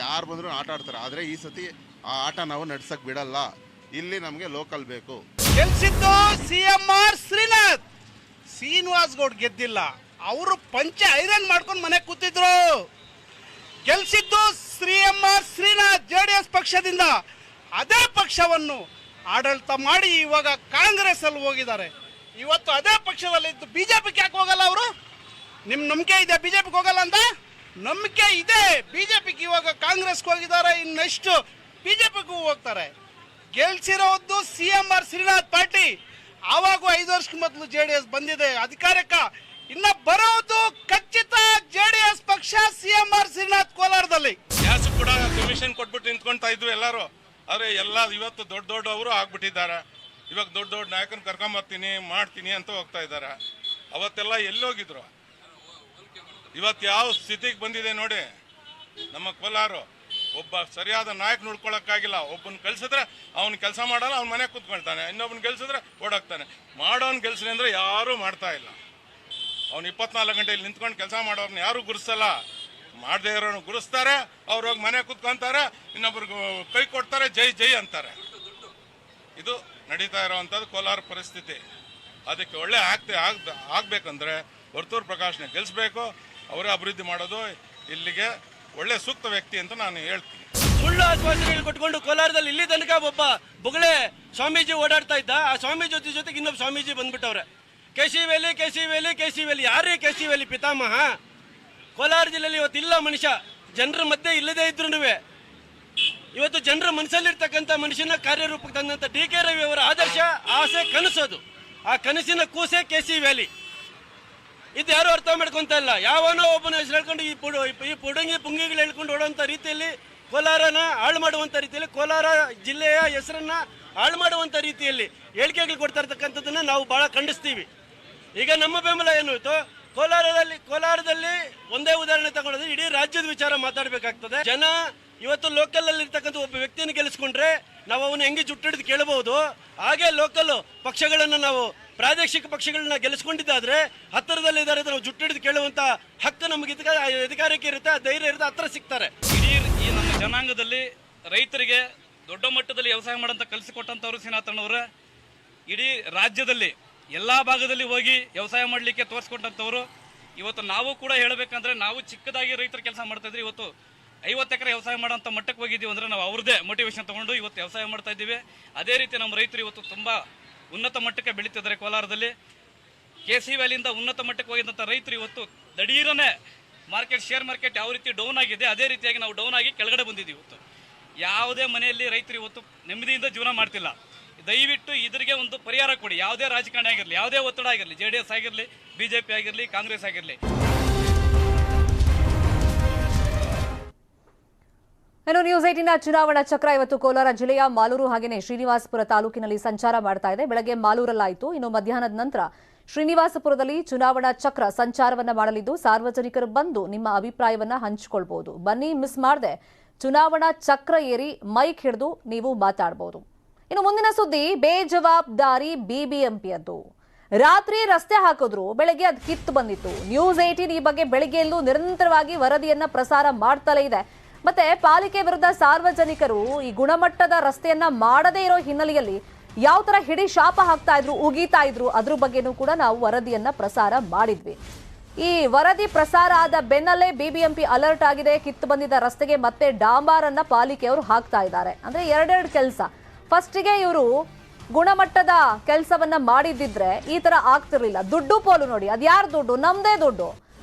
ಯಾರು ಬಂದ್ರು ಆಟ ಆಡ್ತಾರೆ. ಆದರೆ ಈ ಸತಿ ಆ ಆಟ ನಾವು ನಡ್ಸಕ್ ಬಿಡಲ್ಲ. ಇಲ್ಲಿ ನಮಗೆ ಲೋಕಲ್ ಬೇಕು. ಗೆಲ್ಸಿದ್ದು CMR ಶ್ರೀನಿವಾಸ್ ಗೌಡ್ ಗೆದ್ದಿಲ್ಲ. ಅವರು ಪಂಚ ಐರನ್ ಮಾಡ್ಕೊಂಡು ಮನೆ ಕೂತಿದ್ರು. ಗೆಲ್ಸಿದ್ದು CMR ಶ್ರೀನಾಥ್ JDS ಪಕ್ಷದಿಂದ. ಅದೇ ಪಕ್ಷವನ್ನು ಆಡಳಿತ ಮಾಡಿ ಇವಾಗ ಕಾಂಗ್ರೆಸ್ ಅಲ್ಲಿ ಹೋಗಿದ್ದಾರೆ. ಇವತ್ತು ಅದೇ ಪಕ್ಷದಲ್ಲಿ ಇದ್ದು ಬಿಜೆಪಿಗೆ ಯಾಕೆ ಹೋಗಲ್ಲ ಅವರು? ನಿಮ್ ನಂಬಿಕೆ ಇದೆ ಬಿಜೆಪಿಗೆ ಹೋಗಲ್ಲ ಅಂತ? ನಂಬಿಕೆ ಇದೆ. ಬಿಜೆಪಿಗೆ ಇವಾಗ ಕಾಂಗ್ರೆಸ್ಗೆ ಹೋಗಿದ್ದಾರೆ, ಇನ್ನೆಷ್ಟು ಬಿಜೆಪಿಗೂ ಹೋಗ್ತಾರೆ. ಗೆಲ್ಸಿರೋದು CMR ಶ್ರೀನಾಥ್ ಪಾರ್ಟಿ. ಆವಾಗ 5 ವರ್ಷಕ್ಕೆ ಮೊದಲು JDS ಬಂದಿದೆ ಅಧಿಕಾರಕ್ಕೆ. ಇನ್ನ ಬರೋದು ಖಚಿತ JDS ಪಕ್ಷ, CMR ಶ್ರೀನಾಥ್ ಕೋಲಾರದಲ್ಲಿ. ಗ್ಯಾಸ್ ಕೂಡ ಕಮಿಷನ್ ಕೊಟ್ಬಿಟ್ಟು ನಿಂತ್ಕೊಳ್ತಾ ಇದ್ವು ಎಲ್ಲರೂ. ಆದರೆ ಎಲ್ಲ ಇವತ್ತು ದೊಡ್ಡವರು ಆಗ್ಬಿಟ್ಟಿದ್ದಾರೆ. ಇವಾಗ ದೊಡ್ಡ ನಾಯಕನ ಕರ್ಕೊಂಬರ್ತೀನಿ ಮಾಡ್ತೀನಿ ಅಂತ ಹೋಗ್ತಾ ಇದ್ದಾರೆ. ಅವತ್ತೆಲ್ಲ ಎಲ್ಲೋಗಿದ್ರು, ಇವತ್ತು ಯಾವ ಸ್ಥಿತಿಗೆ ಬಂದಿದೆ ನೋಡಿ ನಮ್ಮ ಕೋಲಾರ. ಒಬ್ಬ ಸರಿಯಾದ ನಾಯಕ ನೋಡ್ಕೊಳಕ್ಕಾಗಿಲ್ಲ. ಒಬ್ಬನ ಕಳ್ಸಿದ್ರೆ ಅವ್ನು ಕೆಲಸ ಮಾಡಲ್ಲ, ಅವ್ನ ಮನೆ ಕೂತ್ಕೊಳ್ತಾನೆ. ಇನ್ನೊಬ್ಬನ ಗೆಲ್ಸಿದ್ರೆ ಓಡಾಕ್ತಾನೆ. ಮಾಡೋನ್ ಗೆಲ್ಸ್ರಿ ಅಂದ್ರೆ ಯಾರೂ ಮಾಡ್ತಾ ಇಲ್ಲ. ಅವ್ನು 24 ಗಂಟೆಯಲ್ಲಿ ನಿಂತ್ಕೊಂಡು ಕೆಲಸ ಮಾಡೋರ್ನ ಯಾರು ಗುರುಸಲ್ಲ. ಮಾಡದೇ ಇರೋನು ಗುರುಸ್ತಾರೆ. ಅವ್ರು ಹೋಗಿ ಮನೆ ಕೂತ್ಕೊಂತಾರೆ, ಇನ್ನೊಬ್ರಿಗೆ ಕೈ ಕೊಡ್ತಾರೆ, ಜೈ ಜೈ ಅಂತಾರೆ. ಇದು ನಡೀತಾ ಇರೋವಂಥದ್ದು ಕೋಲಾರ ಪರಿಸ್ಥಿತಿ. ಅದಕ್ಕೆ ಒಳ್ಳೆ ಆಗ್ಬೇಕಂದ್ರೆ ವರ್ತೂರು ಪ್ರಕಾಶ್ನ ಗೆಲ್ಲಿಸ್ಬೇಕು. ಅವರೇ ಅಭಿವೃದ್ಧಿ ಮಾಡೋದು. ಇಲ್ಲಿಗೆ ಒಳ್ಳೆ ಸೂಕ್ತ ವ್ಯಕ್ತಿ ಅಂತ ನಾನು ಹೇಳ್ತೀನಿ. ಸುಳ್ಳು ಆಶ್ವಾಸನೆಗಳು ಕೊಟ್ಕೊಂಡು ಕೋಲಾರದಲ್ಲಿ ಇಲ್ಲಿ ತನಕ ಒಬ್ಬ ಬೊಗಳೆ ಸ್ವಾಮೀಜಿ ಓಡಾಡ್ತಾ ಇದ್ದ. ಆ ಸ್ವಾಮೀಜಿ ಜೊತೆಗೆ ಇನ್ನೊಬ್ಬ ಸ್ವಾಮೀಜಿ ಬಂದ್ಬಿಟ್ಟವ್ರೆ. ಕೇಶಿವೇಲಿ ಯಾರೇ ಕೇಶಿವೇಲಿ ಪಿತಾಮಹ? ಕೋಲಾರ ಜಿಲ್ಲೆಯಲ್ಲಿ ಇವತ್ತು ಇಲ್ಲ ಮನುಷ್ಯ. ಜನರ ಮಧ್ಯೆ ಇಲ್ಲದೇ ಇದ್ರು ಇವತ್ತು ಜನರ ಮನಸ್ಸಲ್ಲಿರ್ತಕ್ಕಂಥ ಮನುಷ್ಯನ ಕಾರ್ಯರೂಪಕ್ಕೆ ತಂದಂತ DK ರವಿ ಅವರ ಆದರ್ಶ, ಆಸೆ, ಕನಸೋದು. ಆ ಕನಸಿನ ಕೂಸೆ KC ವ್ಯಾಲಿ. ಇದು ಯಾರು ಅರ್ಥ ಮಾಡ್ಕೊಂತ ಇಲ್ಲ. ಯಾವನೋ ಒಬ್ಬನ ಹೆಸರು ಹೇಳ್ಕೊಂಡು ಈ ಪುಡಂಗಿ ಪುಂಗಿಗಳು ಹೇಳ್ಕೊಂಡು ಓಡುವಂತ ರೀತಿಯಲ್ಲಿ ಕೋಲಾರನ ಹಾಳು ಮಾಡುವಂತ ರೀತಿಯಲ್ಲಿ, ಕೋಲಾರ ಜಿಲ್ಲೆಯ ಹೆಸರನ್ನ ಹಾಳು ಮಾಡುವಂತ ರೀತಿಯಲ್ಲಿ ಹೇಳಿಕೆಗಳು ಕೊಡ್ತಾ ಇರ್ತಕ್ಕಂಥದ್ದನ್ನ ನಾವು ಬಹಳ ಖಂಡಿಸ್ತೀವಿ. ಈಗ ನಮ್ಮ ಬೆಂಬಲ ಏನು ಇತ್ತು? ಕೋಲಾರದಲ್ಲಿ ಒಂದೇ ಉದಾಹರಣೆ ತಗೊಳ್ಳೋದು, ಇಡೀ ರಾಜ್ಯದ ವಿಚಾರ ಮಾತಾಡಬೇಕಾಗ್ತದೆ. ಜನ ಇವತ್ತು ಲೋಕಲ್ ಅಲ್ಲಿ ಇರ್ತಕ್ಕಂಥ ಒಬ್ಬ ವ್ಯಕ್ತಿಯನ್ನು ಗೆಲ್ಲಿಸ್ಕೊಂಡ್ರೆ ನಾವು ಅವನು ಹೆಂಗೆ ಜುಟ್ಟಿಡಿದು ಕೇಳಬಹುದು. ಹಾಗೆ ಲೋಕಲ್ ಪಕ್ಷಗಳನ್ನ ನಾವು ಪ್ರಾದೇಶಿಕ ಪಕ್ಷಗಳನ್ನ ಗೆಲ್ಲಿಸ್ಕೊಂಡಿದ್ದಾದ್ರೆ ಹತ್ತಿರದಲ್ಲಿ ಇದ್ದಾರೆ ನಾವು ಜುಟ್ಟಿಡಿದು ಕೇಳುವಂತ ಹಕ್ಕು ನಮಗೆ ಅಧಿಕಾರಕ್ಕೆ ಇರುತ್ತೆ, ಧೈರ್ಯ ಇರುತ್ತೆ, ಹತ್ರ ಸಿಗ್ತಾರೆ. ಇಡೀ ಈ ನಮ್ಮ ಜನಾಂಗದಲ್ಲಿ ರೈತರಿಗೆ ದೊಡ್ಡ ಮಟ್ಟದಲ್ಲಿ ವ್ಯವಸಾಯ ಮಾಡಂತ ಕಲಿಸಿಕೊಟ್ಟಂತವ್ರು ಶ್ರೀನಾಥಣ್ಣವ್ರ. ಇಡೀ ರಾಜ್ಯದಲ್ಲಿ ಎಲ್ಲ ಭಾಗದಲ್ಲಿ ಹೋಗಿ ವ್ಯವಸಾಯ ಮಾಡಲಿಕ್ಕೆ ತೋರಿಸ್ಕೊಂಡಂಥವ್ರು. ಇವತ್ತು ನಾವು ಕೂಡ ಹೇಳಬೇಕಂದ್ರೆ ನಾವು ಚಿಕ್ಕದಾಗಿ ರೈತರ ಕೆಲಸ ಮಾಡ್ತಾ ಇದ್ರಿ. ಇವತ್ತು 50 ಎಕರೆ ವ್ಯವಸಾಯ ಮಾಡೋಂಥ ಮಟ್ಟಕ್ಕೆ ಹೋಗಿದ್ದೀವಿ ಅಂದ್ರೆ ನಾವು ಅವ್ರದ್ದೇ ಮೋಟಿವೇಶನ್ ತಗೊಂಡು ಇವತ್ತು ವ್ಯವಸಾಯ ಮಾಡ್ತಾ ಇದ್ದೀವಿ. ಅದೇ ರೀತಿ ನಮ್ಮ ರೈತರು ಇವತ್ತು ತುಂಬ ಉನ್ನತ ಮಟ್ಟಕ್ಕೆ ಬೆಳೀತಿದ್ದಾರೆ. ಕೋಲಾರದಲ್ಲಿ KC ವ್ಯಾಲಿಯಿಂದ ಉನ್ನತ ಮಟ್ಟಕ್ಕೆ ಹೋಗಿದ್ದಂಥ ರೈತರು ಇವತ್ತು ದಡೀರನೇ ಶೇರ್ ಮಾರ್ಕೆಟ್ ಯಾವ ರೀತಿ ಡೌನ್ ಆಗಿದೆ ಅದೇ ರೀತಿಯಾಗಿ ನಾವು ಡೌನ್ ಆಗಿ ಕೆಳಗಡೆ ಬಂದಿದ್ದೀವಿ. ಇವತ್ತು ಯಾವುದೇ ಮನೆಯಲ್ಲಿ ರೈತರು ಇವತ್ತು ನೆಮ್ಮದಿಯಿಂದ ಜೀವನ ಮಾಡ್ತಿಲ್ಲ. ದಯವಿಟ್ಟು ಇದರಿಗೆ ಒಂದು ಪರಿಹಾರ ಕೊಡಿ. ಯಾವುದೇ ರಾಜಕಾರಣ ಆಗಿರಲಿ, ಯಾವುದೇ ಒತ್ತಡ ಆಗಿರಲಿ, JDS ಆಗಿರಲಿ, BJP ಆಗಿರಲಿ, ಕಾಂಗ್ರೆಸ್ ಆಗಿರಲಿ. ಇನ್ನು ನ್ಯೂಸ್ 18ನ ಚುನಾವಣಾ ಚಕ್ರ ಇವತ್ತು ಕೋಲಾರ ಜಿಲ್ಲೆಯ ಮಾಲೂರು ಹಾಗೆಯೇ ಶ್ರೀನಿವಾಸಪುರ ತಾಲೂಕಿನಲ್ಲಿ ಸಂಚಾರ ಮಾಡ್ತಾ ಇದೆ. ಬೆಳಗ್ಗೆ ಮಾಲೂರಲ್ಲಾಯಿತು. ಇನ್ನು ಮಧ್ಯಾಹ್ನದ ನಂತರ ಶ್ರೀನಿವಾಸಪುರದಲ್ಲಿ ಚುನಾವಣಾ ಚಕ್ರ ಸಂಚಾರವನ್ನ ಮಾಡಲಿದ್ದು ಸಾರ್ವಜನಿಕರು ಬಂದು ನಿಮ್ಮ ಅಭಿಪ್ರಾಯವನ್ನ ಹಂಚಿಕೊಳ್ಬಹುದು. ಬನ್ನಿ, ಮಿಸ್ ಮಾಡದೆ ಚುನಾವಣಾ ಚಕ್ರ ಏರಿ ಮೈಕ್ ಹಿಡಿದು ನೀವು ಮಾತಾಡಬಹುದು. ಇನ್ನು ಮುಂದಿನ ಸುದ್ದಿ ಬೇಜವಾಬ್ದಾರಿ BBMPಯದ್ದು. ರಾತ್ರಿ ರಸ್ತೆ ಹಾಕಿದ್ರು, ಬೆಳಗ್ಗೆ ಅದು ಕಿತ್ತು ಬಂದಿತ್ತು. ನ್ಯೂಸ್ 18 ಈ ಬಗ್ಗೆ ಬೆಳಗ್ಗೆಯಲ್ಲೂ ನಿರಂತರವಾಗಿ ವರದಿಯನ್ನ ಪ್ರಸಾರ ಮಾಡ್ತಲೇ ಇದೆ. ಮತ್ತೆ ಪಾಲಿಕೆ ವಿರುದ್ಧ ಸಾರ್ವಜನಿಕರು ಈ ಗುಣಮಟ್ಟದ ರಸ್ತೆಯನ್ನ ಮಾಡದೇ ಇರೋ ಹಿನ್ನೆಲೆಯಲ್ಲಿ ಯಾವ ತರ ಹಿಡಿ ಶಾಪ ಹಾಕ್ತಾ ಇದ್ರು, ಉಗೀತಾ ಇದ್ರು, ಅದ್ರ ಬಗ್ಗೆನೂ ಕೂಡ ನಾವು ವರದಿಯನ್ನ ಪ್ರಸಾರ ಮಾಡಿದ್ವಿ. ಈ ವರದಿ ಪ್ರಸಾರ ಆದ ಬೆನ್ನಲ್ಲೇ BBMP ಅಲರ್ಟ್ ಆಗಿದೆ. ಕಿತ್ತು ಬಂದಿದ್ದ ರಸ್ತೆಗೆ ಮತ್ತೆ ಡಾಂಬಾರನ್ನ ಪಾಲಿಕೆಯವರು ಹಾಕ್ತಾ ಇದ್ದಾರೆ. ಅಂದ್ರೆ ಎರಡೆರಡು ಕೆಲಸ. ಫಸ್ಟಿಗೆ ಇವರು ಗುಣಮಟ್ಟದ ಕೆಲಸವನ್ನ ಮಾಡಿದ್ದಿದ್ರೆ ಈ ತರ ಆಗ್ತಿರ್ಲಿಲ್ಲ. ದುಡ್ಡು ಪೋಲು ನೋಡಿ, ಅದ್ಯಾರ ದುಡ್ಡು? ನಮ್ದೇ ದುಡ್ಡು.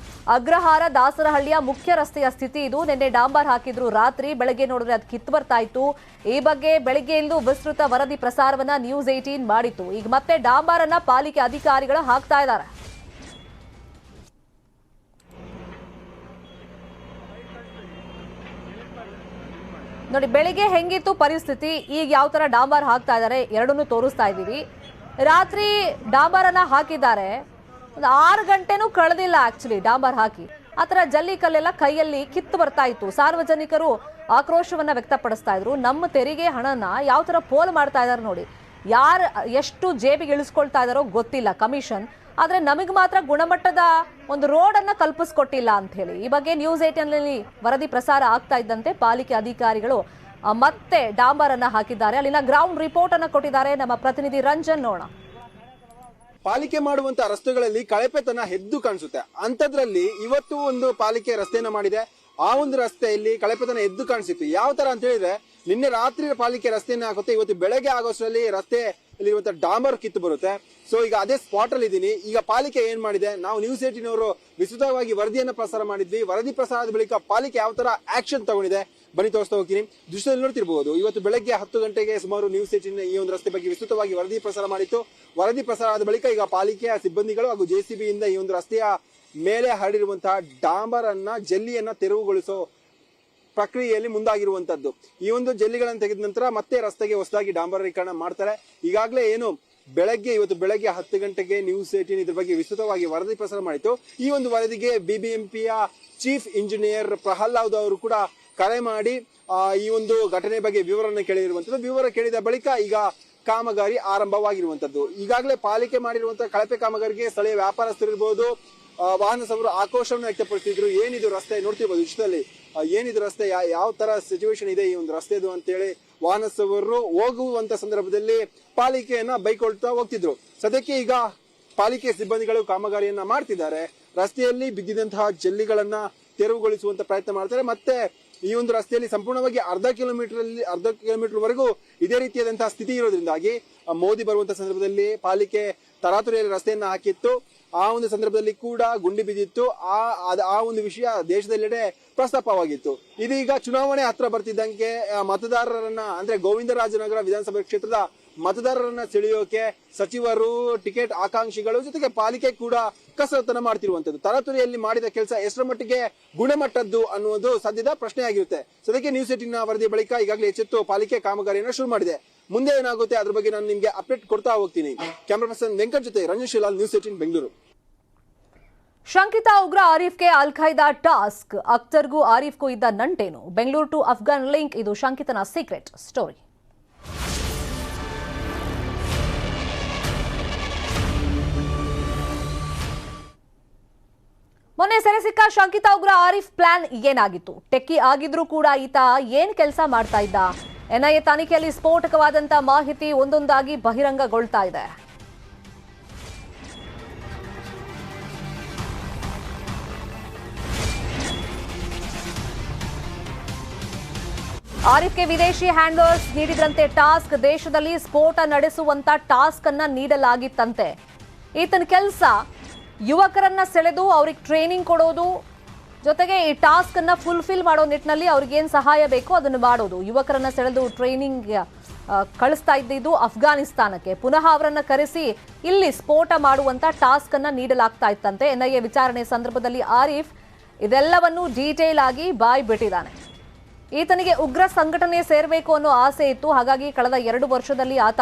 ಅಗ್ರಹಾರ ದಾಸರಹಳ್ಳಿಯ ಮುಖ್ಯ ರಸ್ತೆಯ ಸ್ಥಿತಿ ಇದು. ನಿನ್ನೆ ಡಾಂಬರ್ ಹಾಕಿದ್ರು ರಾತ್ರಿ, ಬೆಳಗ್ಗೆ ನೋಡಿದ್ರೆ ಅದು ಕಿತ್ತು ಬರ್ತಾ ಇತ್ತು. ಈ ಬಗ್ಗೆ ಬೆಳಗ್ಗೆಯಿಂದಲೂ ವಿಸ್ತೃತ ವರದಿ ಪ್ರಸಾರವನ್ನ ನ್ಯೂಸ್ 18 ಮಾಡಿತ್ತು. ಈಗ ಮತ್ತೆ ಡಾಂಬರ್ ಅನ್ನ ಪಾಲಿಕೆ ಅಧಿಕಾರಿಗಳು ಹಾಕ್ತಾ ಇದ್ದಾರೆ. ನೋಡಿ ಬೆಳಿಗ್ಗೆ ಹೆಂಗಿತ್ತು ಪರಿಸ್ಥಿತಿ, ಈಗ ಯಾವ ತರ ಡಾಂಬರ್ ಹಾಕ್ತಾ ಇದ್ದಾರೆ ಎರಡನ್ನೂ ತೋರಿಸ್ತಾ ಇದ್ದೀವಿ. ರಾತ್ರಿ ಡಾಂಬರ್ ಅನ್ನ ಹಾಕಿದ್ದಾರೆ, ಒಂದು 6 ಗಂಟೆನೂ ಕಳೆದಿಲ್ಲ ಆಕ್ಚುಲಿ ಡಾಂಬರ್ ಹಾಕಿ. ಆ ತರ ಜಲ್ಲಿ ಕಲ್ಲೆಲ್ಲ ಕೈಯಲ್ಲಿ ಕಿತ್ತು ಬರ್ತಾ ಇತ್ತು. ಸಾರ್ವಜನಿಕರು ಆಕ್ರೋಶವನ್ನ ವ್ಯಕ್ತಪಡಿಸ್ತಾ ಇದ್ರು. ನಮ್ಮ ತೆರಿಗೆ ಹಣನ ಯಾವ ತರ ಪೋಲ್ ಮಾಡ್ತಾ ಇದಾರೆ ನೋಡಿ. ಯಾರು ಎಷ್ಟು ಜೇಬಿಗೆ ಇಳಿಸ್ಕೊಳ್ತಾ ಇದಾರೋ ಗೊತ್ತಿಲ್ಲ ಕಮಿಷನ್, ಆದ್ರೆ ನಮಗೆ ಮಾತ್ರ ಗುಣಮಟ್ಟದ ಒಂದು ರೋಡ್ ಅನ್ನ ಕಲ್ಪಿಸ್ಕೊಟ್ಟಿಲ್ಲ ಅಂತ ಹೇಳಿ ಈ ಬಗ್ಗೆ ನ್ಯೂಸ್ 18 ವರದಿ ಪ್ರಸಾರ ಆಗ್ತಾ ಇದ್ದಂತೆ ಪಾಲಿಕೆ ಅಧಿಕಾರಿಗಳು ಮತ್ತೆ ಡಾಂಬರ್ ಅನ್ನ ಹಾಕಿದ್ದಾರೆ. ಅಲ್ಲಿನ ಗ್ರೌಂಡ್ ರಿಪೋರ್ಟ್ ಅನ್ನ ಕೊಟ್ಟಿದ್ದಾರೆ ನಮ್ಮ ಪ್ರತಿನಿಧಿ ರಂಜನ್. ನೋಡೋಣ. ಪಾಲಿಕೆ ಮಾಡುವಂತ ರಸ್ತೆಗಳಲ್ಲಿ ಕಳಪೆತನ ಎದ್ದು ಕಾಣಿಸುತ್ತೆ. ಅಂತದ್ರಲ್ಲಿ ಇವತ್ತು ಒಂದು ಪಾಲಿಕೆ ರಸ್ತೆಯನ್ನ ಮಾಡಿದೆ. ಆ ಒಂದು ರಸ್ತೆಯಲ್ಲಿ ಕಳಪೆತನ ಎದ್ದು ಕಾಣಿಸಿತ್ತು. ಯಾವ ತರ ಅಂತ ಹೇಳಿದ್ರೆ, ನಿನ್ನೆ ರಾತ್ರಿ ಪಾಲಿಕೆ ರಸ್ತೆಯನ್ನ ಹಾಕುತ್ತೆ, ಇವತ್ತು ಬೆಳಗ್ಗೆ ಆಗೋಷ್ಟರಲ್ಲಿ ರಸ್ತೆಯಲ್ಲಿರುವಂತ ಡಾಂಬರ್ ಕಿತ್ತು ಬರುತ್ತೆ. ಸೊ ಈಗ ಅದೇ ಸ್ಪಾಟ್ ಅಲ್ಲಿ ಇದೀನಿ. ಈಗ ಪಾಲಿಕೆ ಏನ್ ಮಾಡಿದೆ, ನಾವು ನ್ಯೂಸ್ 18 ಅವರು ವಿಸ್ತೃತವಾಗಿ ವರದಿಯನ್ನ ಪ್ರಸಾರ ಮಾಡಿದ್ವಿ. ವರದಿ ಪ್ರಸಾರದ ಬಳಿಕ ಪಾಲಿಕೆ ಯಾವ ತರ ಆಕ್ಷನ್ ತಗೊಂಡಿದೆ ಬನ್ನಿ ತೋರಿಸ್ತಾ ಹೋಗ್ತೀನಿ. ದೃಶ್ಯದಲ್ಲಿ ನೋಡ್ತಿರ್ಬಹುದು, ಇವತ್ತು ಬೆಳಗ್ಗೆ 10 ಗಂಟೆಗೆ ಸುಮಾರು ನ್ಯೂಸ್ 18 ಈ ಒಂದು ರಸ್ತೆ ಬಗ್ಗೆ ವಿಸ್ತೃತವಾಗಿ ವರದಿ ಪ್ರಸಾರ ಮಾಡಿತ್ತು. ವರದಿ ಪ್ರಸಾರ ಆದ ಬಳಿಕ ಈಗ ಪಾಲಿಕೆಯ ಸಿಬ್ಬಂದಿಗಳು ಹಾಗೂ JCB ಇಂದ ಈ ಒಂದು ರಸ್ತೆಯ ಮೇಲೆ ಹರಡಿರುವಂತಹ ಡಾಂಬರ್ ಅನ್ನ ಜಲ್ಲಿಯನ್ನ ತೆರವುಗೊಳಿಸೋ ಪ್ರಕ್ರಿಯೆಯಲ್ಲಿ ಮುಂದಾಗಿರುವಂತದ್ದು. ಈ ಒಂದು ಜಲ್ಲಿಗಳನ್ನು ತೆಗೆದ ನಂತರ ಮತ್ತೆ ರಸ್ತೆಗೆ ಹೊಸದಾಗಿ ಡಾಂಬರೀಕರಣ ಮಾಡ್ತಾರೆ. ಈಗಾಗಲೇ ಏನು ಇವತ್ತು ಬೆಳಗ್ಗೆ 10 ಗಂಟೆಗೆ ನ್ಯೂಸ್ 18 ಇದ್ರ ಬಗ್ಗೆ ವಿಸ್ತೃತವಾಗಿ ವರದಿ ಪ್ರಸಾರ ಮಾಡಿತ್ತು. ಈ ಒಂದು ವರದಿಗೆ BBMPಯ ಚೀಫ್ ಇಂಜಿನಿಯರ್ ಪ್ರಹ್ಲಾದ್ ಅವರು ಕೂಡ ಕರೆ ಮಾಡಿ ಈ ಒಂದು ಘಟನೆ ಬಗ್ಗೆ ವಿವರವನ್ನು ಕೇಳಿರುವಂತದ್ದು. ವಿವರ ಕೇಳಿದ ಬಳಿಕ ಈಗ ಕಾಮಗಾರಿ ಆರಂಭವಾಗಿರುವಂತದ್ದು. ಈಗಾಗಲೇ ಪಾಲಿಕೆ ಮಾಡಿರುವಂತಹ ಕಳಪೆ ಕಾಮಗಾರಿಗೆ ಸ್ಥಳೀಯ ವ್ಯಾಪಾರಸ್ಥರಿರ್ಬೋದು, ವಾಹನ ಸವಾರರು ಆಕ್ರೋಶವನ್ನು ವ್ಯಕ್ತಪಡಿಸಿದ್ರು. ಏನಿದು ರಸ್ತೆ ನೋಡ್ತಿರ್ಬೋದು ವಿಷಯದಲ್ಲಿ, ಏನಿದು ರಸ್ತೆ, ಯಾವ ತರ ಸಿಚುವೇಶನ್ ಇದೆ ಈ ಒಂದು ರಸ್ತೆದು ಅಂತೇಳಿ ವಾಹನ ಸವಾರರು ಹೋಗುವಂತ ಸಂದರ್ಭದಲ್ಲಿ ಪಾಲಿಕೆಯನ್ನ ಬೈಕೊಳ್ತಾ ಹೋಗ್ತಿದ್ರು. ಸದ್ಯಕ್ಕೆ ಈಗ ಪಾಲಿಕೆ ಸಿಬ್ಬಂದಿಗಳು ಕಾಮಗಾರಿಯನ್ನ ಮಾಡ್ತಿದ್ದಾರೆ. ರಸ್ತೆಯಲ್ಲಿ ಬಿದ್ದಿದಂತಹ ಜಲ್ಲಿಗಳನ್ನ ತೆರವುಗೊಳಿಸುವಂತ ಪ್ರಯತ್ನ ಮಾಡ್ತಾರೆ. ಮತ್ತೆ ಈ ಒಂದು ರಸ್ತೆಯಲ್ಲಿ ಸಂಪೂರ್ಣವಾಗಿ ಅರ್ಧ ಕಿಲೋಮೀಟರ್ ವರೆಗೂ ಇದೇ ರೀತಿಯಾದಂತಹ ಸ್ಥಿತಿ ಇರೋದ್ರಿಂದಾಗಿ ಮೋದಿ ಬರುವಂತಹ ಸಂದರ್ಭದಲ್ಲಿ ಪಾಲಿಕೆ ತರಾತುರಿಯಲ್ಲಿ ರಸ್ತೆಯನ್ನ ಹಾಕಿತ್ತು. ಆ ಒಂದು ಸಂದರ್ಭದಲ್ಲಿ ಕೂಡ ಗುಂಡಿ ಬಿದ್ದಿತ್ತು. ಆ ಒಂದು ವಿಷಯ ದೇಶದೆಲ್ಲೆಡೆ ಪ್ರಸ್ತಾಪವಾಗಿತ್ತು. ಇದೀಗ ಚುನಾವಣೆ ಹತ್ರ ಬರ್ತಿದ್ದಂಗೆ ಮತದಾರರನ್ನ ಅಂದ್ರೆ ಗೋವಿಂದರಾಜನಗರ ವಿಧಾನಸಭಾ ಕ್ಷೇತ್ರದ ಮತದಾರರನ್ನ ಸೆಳೆಯೋಕೆ ಸಚಿವರು, ಟಿಕೆಟ್ ಆಕಾಂಕ್ಷಿಗಳು ಜೊತೆಗೆ ಪಾಲಿಕೆ ಕೂಡ ಕಸರತ್ತನ್ನ ಮಾಡ್ತಿರುವಂತದ್ದು. ತರಾತುರಿಯಲ್ಲಿ ಮಾಡಿದ ಕೆಲಸ ಎಷ್ಟರ ಮಟ್ಟಿಗೆ ಗುಣಮಟ್ಟದ್ದು ಅನ್ನುವುದು ಸದ್ಯದ ಪ್ರಶ್ನೆ ಆಗಿರುತ್ತೆ. ಸದ್ಯಕ್ಕೆ ನ್ಯೂಸ್ 18 ವರದಿ ಬಳಿಕ ಈಗಾಗಲೇ ಎಚ್ಚೆತ್ತು ಪಾಲಿಕೆ ಕಾಮಗಾರಿಯನ್ನು ಶುರು ಮಾಡಿದೆ. ಮುಂದೆ ಏನಾಗುತ್ತೆ ಅದ್ರ ಬಗ್ಗೆ ನಾನು ನಿಮ್ಗೆ ಅಪ್ಡೇಟ್ ಕೊಡ್ತಾ ಹೋಗ್ತೀನಿ. ಕ್ಯಾಮರಾ ಪರ್ಸನ್ ವೆಂಕಟ್ ಜೊತೆ ರಂಜನ್ ಶ್ರೀಲಾಲ್, ನ್ಯೂಸ್ 18 ಬೆಂಗಳೂರು. ಶಂಕಿತ ಉಗ್ರ ಆರಿಫ್ಗೆ ಅಲ್-ಖೈದಾ ಟಾಸ್ಕ್. ಅಖ್ತರ್ಗೂ ಆರಿಫ್ಗೂ ಇದ್ದ ನಂಟೇನು? ಬೆಂಗಳೂರು ಟು ಅಫ್ಘಾನ್ ಲಿಂಕ್, ಇದು ಶಂಕಿತನ ಸೀಕ್ರೆಟ್ ಸ್ಟೋರಿ. ಮೊನ್ನೆ ಸೆರೆ ಸಿಕ್ಕ ಶಂಕಿತ ಉಗ್ರ ಆರಿಫ್ ಪ್ಲಾನ್ ಏನಾಗಿತ್ತು? ಟೆಕ್ಕಿ ಆಗಿದ್ರೂ ಕೂಡ ಈತ ಏನ್ ಕೆಲಸ ಮಾಡ್ತಾ ಇದ್ದ? NIA ತನಿಖೆಯಲ್ಲಿ ಸ್ಫೋಟಕವಾದಂತ ಮಾಹಿತಿ ಒಂದೊಂದಾಗಿ ಬಹಿರಂಗಗೊಳ್ತಾ ಇದೆ. ಆರಿಫ್ಗೆ ವಿದೇಶಿ ಹ್ಯಾಂಡಲರ್ಸ್ ನೀಡಿದ್ರಂತೆ ಟಾಸ್ಕ್. ದೇಶದಲ್ಲಿ ಸ್ಫೋಟ ನಡೆಸುವಂತ ಟಾಸ್ಕ್ ಅನ್ನ ನೀಡಲಾಗಿತ್ತಂತೆ. ಈತನ ಕೆಲಸ ಯುವಕರನ್ನ ಸೆಳೆದು ಅವ್ರಿಗೆ ಟ್ರೈನಿಂಗ್ ಕೊಡೋದು, ಜೊತೆಗೆ ಈ ಟಾಸ್ಕ್ ಅನ್ನ ಫುಲ್ಫಿಲ್ ಮಾಡೋ ನಿಟ್ಟಿನಲ್ಲಿ ಅವ್ರಿಗೆ ಏನ್ ಸಹಾಯ ಬೇಕೋ ಅದನ್ನು ಮಾಡೋದು. ಯುವಕರನ್ನ ಸೆಳೆದು ಟ್ರೈನಿಂಗ್ ಕಳಿಸ್ತಾ ಇದ್ದಿದ್ದು ಅಫ್ಘಾನಿಸ್ತಾನಕ್ಕೆ. ಪುನಃ ಅವರನ್ನ ಕರೆಸಿ ಇಲ್ಲಿ ಸ್ಫೋಟ ಮಾಡುವಂತ ಟಾಸ್ಕ್ ಅನ್ನ ನೀಡಲಾಗ್ತಾ ಇತ್ತಂತೆ. NIA ವಿಚಾರಣೆ ಸಂದರ್ಭದಲ್ಲಿ ಆರಿಫ್ ಇದೆಲ್ಲವನ್ನು ಡೀಟೇಲ್ ಆಗಿ ಬಾಯ್ ಬಿಟ್ಟಿದ್ದಾನೆ. ಈತನಿಗೆ ಉಗ್ರ ಸಂಘಟನೆ ಸೇರಬೇಕು ಅನ್ನೋ ಆಸೆ ಇತ್ತು. ಹಾಗಾಗಿ ಕಳೆದ 2 ವರ್ಷದಲ್ಲಿ ಆತ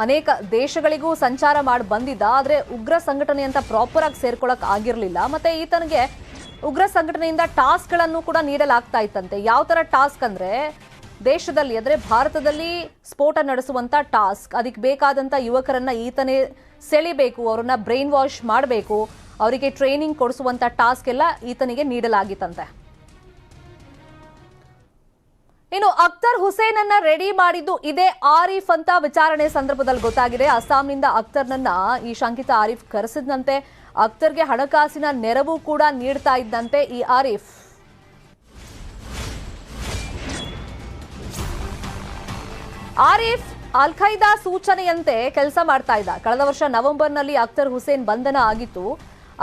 ಅನೇಕ ದೇಶಗಳಿಗೂ ಸಂಚಾರ ಮಾಡಿ ಬಂದಿದ್ದ. ಆದರೆ ಉಗ್ರ ಸಂಘಟನೆ ಅಂತ ಪ್ರಾಪರ್ ಆಗಿ ಸೇರ್ಕೊಳಕ್ ಆಗಿರಲಿಲ್ಲ. ಮತ್ತೆ ಈತನಿಗೆ ಉಗ್ರ ಸಂಘಟನೆಯಿಂದ ಟಾಸ್ಕ್ಗಳನ್ನು ಕೂಡ ನೀಡಲಾಗ್ತಾ ಇತ್ತಂತೆ. ಯಾವ ತರ ಟಾಸ್ಕ್ ಅಂದ್ರೆ, ದೇಶದಲ್ಲಿ ಅಂದ್ರೆ ಭಾರತದಲ್ಲಿ ಸ್ಫೋಟ ನಡೆಸುವಂತ ಟಾಸ್ಕ್. ಅದಕ್ಕೆ ಬೇಕಾದಂತ ಯುವಕರನ್ನ ಈತನೇ ಸೆಳಿಬೇಕು, ಅವರನ್ನ ಬ್ರೈನ್ ವಾಶ್ ಮಾಡಬೇಕು, ಅವರಿಗೆ ಟ್ರೈನಿಂಗ್ ಕೊಡಿಸುವಂತ ಟಾಸ್ಕ್ ಎಲ್ಲ ಈತನಿಗೆ ನೀಡಲಾಗಿತ್ತಂತೆ. ಇನ್ನು ಅಖ್ತರ್ ಹುಸೇನ್ ಅನ್ನ ರೆಡಿ ಮಾಡಿದ್ದು ಇದೇ ಆರಿಫ್ ಅಂತ ವಿಚಾರಣೆ ಸಂದರ್ಭದಲ್ಲಿ ಗೊತ್ತಾಗಿದೆ. ಅಸ್ಸಾಂನಿಂದ ಅಖ್ತರ್ನನ್ನ ಈ ಶಂಕಿತ ಆರಿಫ್ ಕರೆಸಿದಂತೆ. ಅಖ್ತರ್ಗೆ ಹಣಕಾಸಿನ ನೆರವು ಕೂಡ ನೀಡ್ತಾ ಇದ್ದಂತೆ ಈ ಆರಿಫ್. ಆರಿಫ್ ಅಲ್-ಖೈದಾ ಸೂಚನೆಯಂತೆ ಕೆಲಸ ಮಾಡ್ತಾ ಇದ್ದ. ಕಳೆದ ವರ್ಷ ನವೆಂಬರ್ನಲ್ಲಿ ಅಖ್ತರ್ ಹುಸೇನ್ ಬಂಧನ ಆಗಿತ್ತು.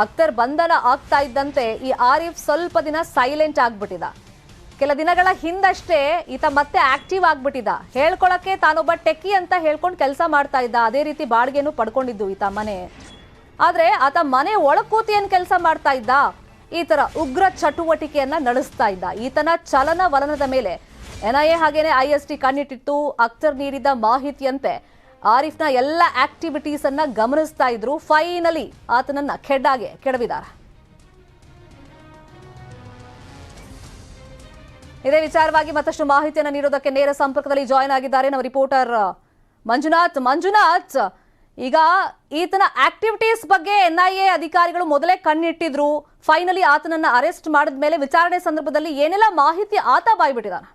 ಅಖ್ತರ್ ಬಂಧನ ಆಗ್ತಾ ಇದ್ದಂತೆ ಈ ಆರಿಫ್ ಸ್ವಲ್ಪ ದಿನ ಸೈಲೆಂಟ್ ಆಗ್ಬಿಟ್ಟಿದ. ಕೆಲ ದಿನಗಳ ಹಿಂದಷ್ಟೇ ಈತ ಮತ್ತೆ ಆಕ್ಟಿವ್ ಆಗ್ಬಿಟ್ಟಿದ. ಹೇಳ್ಕೊಳಕ್ಕೆ ತಾನೊಬ್ಬ ಟೆಕ್ಕಿ ಅಂತ ಹೇಳ್ಕೊಂಡು ಕೆಲಸ ಮಾಡ್ತಾ ಇದ್ದ. ಅದೇ ರೀತಿ ಬಾಡಿಗೆನೂ ಪಡ್ಕೊಂಡಿದ್ದು ಈತ ಮನೆ. ಆದ್ರೆ ಆತ ಮನೆ ಒಳಗ್ ಕೂತಿ ಏನ್ ಕೆಲಸ ಮಾಡ್ತಾ ಇದ್ದ, ಈ ತರ ಉಗ್ರ ಚಟುವಟಿಕೆಯನ್ನ ನಡೆಸ್ತಾ ಇದ್ದ. ಈತನ ಚಲನವಲನದ ಮೇಲೆ NIA ಹಾಗೇನೆ IST ಕಣ್ಣಿಟ್ಟಿತ್ತು. ಅಖ್ತರ್ ನೀಡಿದ ಮಾಹಿತಿಯಂತೆ ಆರಿಫ್ನ ಎಲ್ಲ ಆಕ್ಟಿವಿಟೀಸ್ ಅನ್ನ ಗಮನಿಸ್ತಾ ಇದ್ರು. ಫೈನಲಿ ಆತನನ್ನ ಖೆಡ್ಡಾಗೆ ಕೆಡವಿದ್ದಾರೆ. ಇದೇ ವಿಚಾರವಾಗಿ ಮತ್ತಷ್ಟು ಮಾಹಿತಿಯನ್ನು ನೀಡೋದಕ್ಕೆ ನೇರ ಸಂಪರ್ಕದಲ್ಲಿ ಜಾಯಿನ್ ಆಗಿದ್ದಾರೆ ನಮ್ಮ ರಿಪೋರ್ಟರ್ ಮಂಜುನಾಥ್, ಈಗ ಈತನ ಆಕ್ಟಿವಿಟೀಸ್ ಬಗ್ಗೆ NIA ಅಧಿಕಾರಿಗಳು ಮೊದಲೇ ಕಣ್ಣಿಟ್ಟಿದ್ರು. ಫೈನಲಿ ಆತನನ್ನ ಅರೆಸ್ಟ್ ಮಾಡಿದ ಮೇಲೆ ವಿಚಾರಣೆ ಸಂದರ್ಭದಲ್ಲಿ ಏನೆಲ್ಲ ಮಾಹಿತಿ ಆತ ಬಾಯ್ಬಿಟ್ಟಿದ್ದಾನೆ?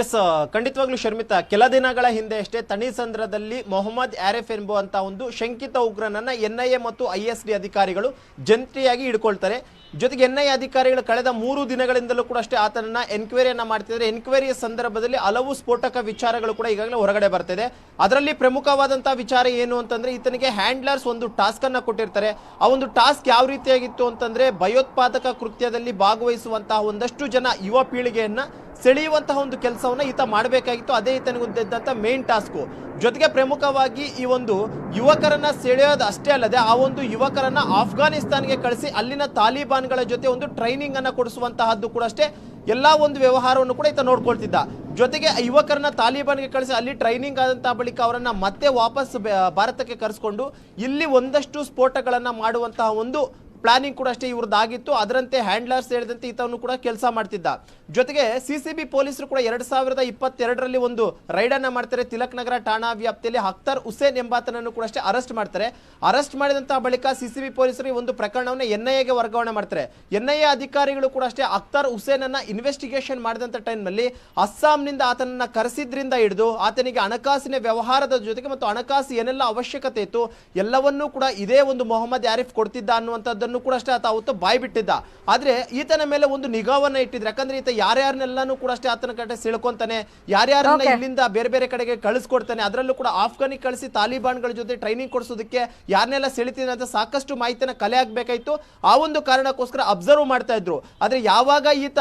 ಎಸ್, ಖಂಡಿತವಾಗ್ಲೂ ಶರ್ಮಿತಾ, ಕೆಲ ದಿನಗಳ ಹಿಂದೆ ಅಷ್ಟೇ ತಣಿಸಂದ್ರದಲ್ಲಿ ಮೊಹಮ್ಮದ್ ಆರಿಫ್ ಎಂಬುವಂತ ಒಂದು ಶಂಕಿತ ಉಗ್ರನನ್ನ NIA ಮತ್ತು ISD ಅಧಿಕಾರಿಗಳು ಜಂಟಿಯಾಗಿ ಹಿಡ್ಕೊಳ್ತಾರೆ. ಜೊತೆಗೆ NIA ಅಧಿಕಾರಿಗಳು ಕಳೆದ 3 ದಿನಗಳಿಂದಲೂ ಕೂಡ ಅಷ್ಟೇ ಆತನನ್ನ ಎನ್ಕ್ವೈರಿಯನ್ನ ಮಾಡ್ತಿದ್ದಾರೆ. ಎನ್ಕ್ವೈರಿಯ ಸಂದರ್ಭದಲ್ಲಿ ಹಲವು ಸ್ಫೋಟಕ ವಿಚಾರಗಳು ಕೂಡ ಈಗಾಗಲೇ ಹೊರಗಡೆ ಬರ್ತಿದೆ. ಅದರಲ್ಲಿ ಪ್ರಮುಖವಾದಂತಹ ವಿಚಾರ ಏನು ಅಂತಂದ್ರೆ, ಈತನಿಗೆ ಹ್ಯಾಂಡ್ಲರ್ಸ್ ಒಂದು ಟಾಸ್ಕ್ ಅನ್ನ ಕೊಟ್ಟಿರ್ತಾರೆ. ಆ ಒಂದು ಟಾಸ್ಕ್ ಯಾವ ರೀತಿಯಾಗಿತ್ತು ಅಂತಂದ್ರೆ, ಭಯೋತ್ಪಾದಕ ಕೃತ್ಯದಲ್ಲಿ ಭಾಗವಹಿಸುವಂತಹ ಒಂದಷ್ಟು ಜನ ಯುವ ಪೀಳಿಗೆಯನ್ನ ಸೆಳೆಯುವಂತಹ ಒಂದು ಕೆಲಸವನ್ನ ಈತ ಮಾಡಬೇಕಾಗಿತ್ತು. ಅದೇ ಈತನಿಗಿದ್ದಂತ ಮೇನ್ ಟಾಸ್ಕು. ಜೊತೆಗೆ ಪ್ರಮುಖವಾಗಿ ಈ ಒಂದು ಯುವಕರನ್ನ ಸೆಳೆಯೋದು ಅಷ್ಟೇ ಅಲ್ಲದೆ ಆ ಒಂದು ಯುವಕರನ್ನ ಆಫ್ಘಾನಿಸ್ತಾನ್ಗೆ ಕಳಿಸಿ ಅಲ್ಲಿನ ತಾಲಿಬಾನ್ಗಳ ಜೊತೆ ಒಂದು ಟ್ರೈನಿಂಗ್ ಅನ್ನ ಕೊಡಿಸುವಂತಹದ್ದು ಕೂಡ ಅಷ್ಟೇ ಎಲ್ಲಾ ಒಂದು ವ್ಯವಹಾರವನ್ನು ಕೂಡ ಈತ ನೋಡ್ಕೊಳ್ತಿದ್ದ. ಜೊತೆಗೆ ಯುವಕರನ್ನ ತಾಲಿಬಾನ್ಗೆ ಕಳಿಸಿ ಅಲ್ಲಿ ಟ್ರೈನಿಂಗ್ ಆದಂತಹ ಬಳಿಕ ಅವರನ್ನ ಮತ್ತೆ ವಾಪಸ್ ಭಾರತಕ್ಕೆ ಕರೆಸ್ಕೊಂಡು ಇಲ್ಲಿ ಒಂದಷ್ಟು ಸ್ಫೋಟಗಳನ್ನ ಮಾಡುವಂತಹ ಒಂದು ಪ್ಲಾನಿಂಗ್ ಕೂಡ ಅಷ್ಟೇ ಇವ್ರದ್ದಾಗಿತ್ತು. ಅದರಂತೆ ಹ್ಯಾಂಡ್ಲರ್ಸ್ ಹೇಳಿದಂತೆ ಈತವನ್ನು ಕೂಡ ಕೆಲಸ ಮಾಡ್ತಿದ್ದ. ಜೊತೆಗೆ CCB ಪೊಲೀಸರು ಕೂಡ 2022ರಲ್ಲಿ ಒಂದು ರೈಡ್ ಅನ್ನ ಮಾಡ್ತಾರೆ. ತಿಲಕ್ ನಗರ ಠಾಣಾ ವ್ಯಾಪ್ತಿಯಲ್ಲಿ ಅಖ್ತರ್ ಹುಸೇನ್ ಎಂಬಾತನನ್ನು ಕೂಡ ಅಷ್ಟೇ ಅರೆಸ್ಟ್ ಮಾಡ್ತಾರೆ. ಅರೆಸ್ಟ್ ಮಾಡಿದಂತಹ ಬಳಿಕ CCB ಪೊಲೀಸರು ಒಂದು ಪ್ರಕರಣವನ್ನು NIAಗೆ ವರ್ಗಾವಣೆ ಮಾಡ್ತಾರೆ. NIA ಅಧಿಕಾರಿಗಳು ಕೂಡ ಅಷ್ಟೇ ಅಖ್ತರ್ ಹುಸೇನ್ ಅನ್ನ ಇನ್ವೆಸ್ಟಿಗೇಷನ್ ಮಾಡಿದಂತ ಟೈಮ್ನಲ್ಲಿ ಅಸ್ಸಾಂನಿಂದ ಆತನನ್ನ ಕರೆಸಿದ್ರಿಂದ ಹಿಡಿದು ಆತನಿಗೆ ಹಣಕಾಸಿನ ವ್ಯವಹಾರದ ಜೊತೆಗೆ ಮತ್ತು ಹಣಕಾಸು ಏನೆಲ್ಲ ಅವಶ್ಯಕತೆ ಇತ್ತು ಎಲ್ಲವನ್ನೂ ಕೂಡ ಇದೇ ಒಂದು ಮೊಹಮ್ಮದ್ ಆರಿಫ್ ಕೊಡ್ತಿದ್ದ ಅನ್ನುವಂಥದ್ದನ್ನು ಕೂಡ ಅಷ್ಟೇ ಆತ ಅವತ್ತು ಬಾಯ್ ಬಿಟ್ಟಿದ್ದ. ಆದ್ರೆ ಈತನ ಮೇಲೆ ಒಂದು ನಿಗಾವನ್ನ ಇಟ್ಟಿದ್ರೆ, ಯಾಕಂದ್ರೆ ಈತ ಯಾರ್ಯಾರನ್ನೆಲ್ಲಾನು ಕೂಡ ಅಷ್ಟೇ ಆತನ ಕಡೆ ಸೆಳ್ಕೊಂತಾನೆ, ಯಾರ್ಯಾರನ್ನ ಇಲ್ಲಿಂದ ಬೇರೆ ಬೇರೆ ಕಡೆಗೆ ಕಳಿಸ್ಕೊಡ್ತಾನೆ. ಅದರಲ್ಲೂ ಕೂಡ ಆಫ್ಘಾನಿಗೆ ಕಳಿಸಿ ತಾಲಿಬಾನ್ಗಳ ಜೊತೆ ಟ್ರೈನಿಂಗ್ ಕೊಡಿಸೋದಕ್ಕೆ ಯಾರನ್ನೆಲ್ಲ ಸೆಳಿತಿದೆ ಅಂತ ಸಾಕಷ್ಟು ಮಾಹಿತಿನ ಕಲೆ ಆಗ್ಬೇಕಾಯ್ತು. ಆ ಒಂದು ಕಾರಣಕ್ಕೋಸ್ಕರ ಅಬ್ಸರ್ವ್ ಮಾಡ್ತಾ ಇದ್ರು. ಆದ್ರೆ ಯಾವಾಗ ಈತ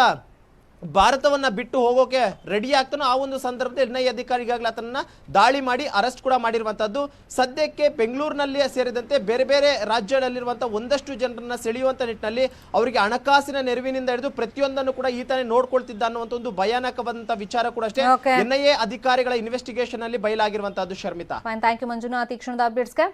ಭಾರತವನ್ನ ಬಿಟ್ಟು ಹೋಗೋಕೆ ರೆಡಿ ಆಗ್ತಾನೋ ಆ ಒಂದು ಸಂದರ್ಭದಲ್ಲಿ NIA ಅಧಿಕಾರಿಗಾಗಲೇ ಆತನನ್ನ ದಾಳಿ ಮಾಡಿ ಅರೆಸ್ಟ್ ಕೂಡ ಮಾಡಿರುವಂತದ್ದು. ಸದ್ಯಕ್ಕೆ ಬೆಂಗಳೂರಿನಲ್ಲಿ ಸೇರಿದಂತೆ ಬೇರೆ ಬೇರೆ ರಾಜ್ಯಗಳಲ್ಲಿರುವಂತಹ ಒಂದಷ್ಟು ಜನರನ್ನ ಸೆಳೆಯುವಂತ ನಿಟ್ಟಿನಲ್ಲಿ ಅವರಿಗೆ ಹಣಕಾಸಿನ ನೆರವಿನಿಂದ ಹಿಡಿದು ಪ್ರತಿಯೊಂದನ್ನು ಕೂಡ ಈತನೇ ನೋಡ್ಕೊಳ್ತಿದ್ದ ಅನ್ನುವಂತ ಒಂದು ಭಯಾನಕವಾದಂತಹ ವಿಚಾರ ಕೂಡ ಅಷ್ಟೇ NIA ಅಧಿಕಾರಿಗಳ ಇನ್ವೆಸ್ಟಿಗೇಷನ್ ಅಲ್ಲಿ ಬಯಲಾಗಿರುವಂತದ್ದು. Sharmita, thank you Manjunath. ಈ ಕ್ಷಣದ ಅಪ್ಡೇಟ್ಸ್ಗೆ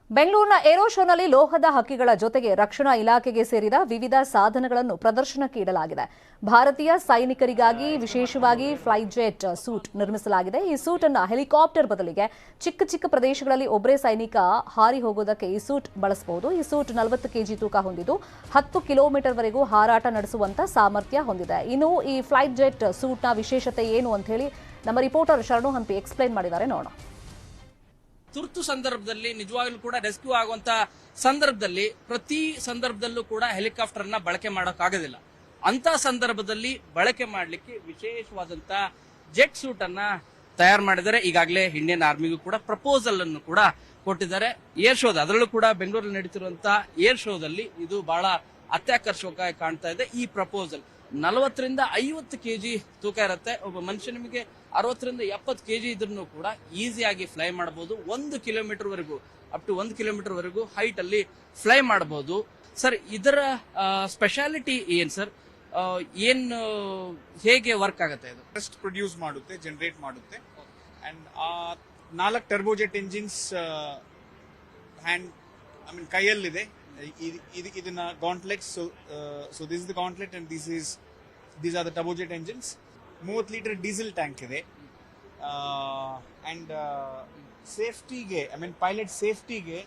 ಬೆಂಗಳೂರಿನ ಏರೋ ಶೋನಲ್ಲಿ ಲೋಹದ ಹಕ್ಕಿಗಳ ಜೊತೆಗೆ ರಕ್ಷಣಾ ಇಲಾಖೆಗೆ ಸೇರಿದ ವಿವಿಧ ಸಾಧನಗಳನ್ನು ಪ್ರದರ್ಶನಕ್ಕೆ ಇಡಲಾಗಿದೆ. ಭಾರತೀಯ ಸೈನಿಕರಿಗಾಗಿ ವಿಶೇಷವಾಗಿ ಫ್ಲೈಜೆಟ್ ಸೂಟ್ ನಿರ್ಮಿಸಲಾಗಿದೆ. ಈ ಸೂಟ್ ಅನ್ನು ಹೆಲಿಕಾಪ್ಟರ್ ಬದಲಿಗೆ ಚಿಕ್ಕ ಚಿಕ್ಕ ಪ್ರದೇಶಗಳಲ್ಲಿ ಒಬ್ಬರೇ ಸೈನಿಕ ಹಾರಿ ಹೋಗೋದಕ್ಕೆ ಈ ಸೂಟ್ ಬಳಸಬಹುದು. ಈ ಸೂಟ್ 40 kg ತೂಕ ಹೊಂದಿದ್ದು 10 ಕಿಲೋಮೀಟರ್ ವರೆಗೂ ಹಾರಾಟ ನಡೆಸುವಂತ ಸಾಮರ್ಥ್ಯ ಹೊಂದಿದೆ. ಇನ್ನು ಈ ಫ್ಲೈಜೆಟ್ ಸೂಟ್ನ ವಿಶೇಷತೆ ಏನು ಅಂತ ಹೇಳಿ ನಮ್ಮ ರಿಪೋರ್ಟರ್ ಶರಣು ಹಂಪಿ ಎಕ್ಸ್ಪ್ಲೈನ್ ಮಾಡಿದ್ದಾರೆ, ನೋಡೋಣ. ತುರ್ತು ಸಂದರ್ಭದಲ್ಲಿ ನಿಜವಾಗ್ಲೂ ಕೂಡ ರೆಸ್ಕ್ಯೂ ಆಗುವಂತ ಸಂದರ್ಭದಲ್ಲಿ ಪ್ರತಿ ಸಂದರ್ಭದಲ್ಲೂ ಕೂಡ ಹೆಲಿಕಾಪ್ಟರ್ ನ ಬಳಕೆ ಮಾಡೋಕ್ಕಾಗೋದಿಲ್ಲ. ಅಂತ ಸಂದರ್ಭದಲ್ಲಿ ಬಳಕೆ ಮಾಡಲಿಕ್ಕೆ ವಿಶೇಷವಾದಂತ ಜೆಟ್ ಸೂಟ್ ಅನ್ನ ತಯಾರು ಮಾಡಿದರೆ. ಈಗಾಗಲೇ ಇಂಡಿಯನ್ ಆರ್ಮಿಗೂ ಕೂಡ ಪ್ರಪೋಸಲ್ ಅನ್ನು ಕೂಡ ಕೊಟ್ಟಿದ್ದಾರೆ. ಏರ್ ಶೋದ ಅದರಲ್ಲೂ ಕೂಡ ಬೆಂಗಳೂರಲ್ಲಿ ನಡೀತಿರುವಂತಹ ಏರ್ ಶೋದಲ್ಲಿ ಇದು ಬಹಳ ಅತ್ಯಾಕರ್ಷಕವಾಗಿ ಕಾಣ್ತಾ ಇದೆ. ಈ ಪ್ರಪೋಸಲ್ 40 ರಿಂದ 50 kg ತೂಕ ಇರುತ್ತೆ. ಒಬ್ಬ ಮನುಷ್ಯ ನಿಮಗೆ 60 ರಿಂದ 70 kg ಇದ್ರೂ ಕೂಡ ಈಸಿಯಾಗಿ ಫ್ಲೈ ಮಾಡಬಹುದು. 1 ಕಿಲೋಮೀಟರ್ ವರೆಗೂ ಅಪ್ ಟು 1 ಕಿಲೋಮೀಟರ್ ವರೆಗೂ ಹೈಟ್ ಅಲ್ಲಿ ಫ್ಲೈ ಮಾಡಬಹುದು. ಸರ್, ಇದರ ಸ್ಪೆಷಾಲಿಟಿ ಏನ್ ಸರ್? ಏನು ಹೇಗೆ ವರ್ಕ್ ಆಗುತ್ತೆ? ಇದು ಟೆಸ್ಟ್ ಪ್ರೊಡ್ಯೂಸ್ ಮಾಡುತ್ತೆ, ಜನರೇಟ್ ಮಾಡುತ್ತೆ. ಅಂಡ್ 4 ಟರ್ಬೋಜೆಟ್ ಎಂಜಿನ್ಸ್ ಕೈಯಲ್ಲಿದೆ. ಇದನ್ನ gauntlets. So this is the gauntlet and these are the turbojet engines. 30 litre diesel tank ಇದೆ. ಅಂಡ್ ಸೇಫ್ಟಿಗೆ, ಪೈಲಟ್ ಸೇಫ್ಟಿಗೆ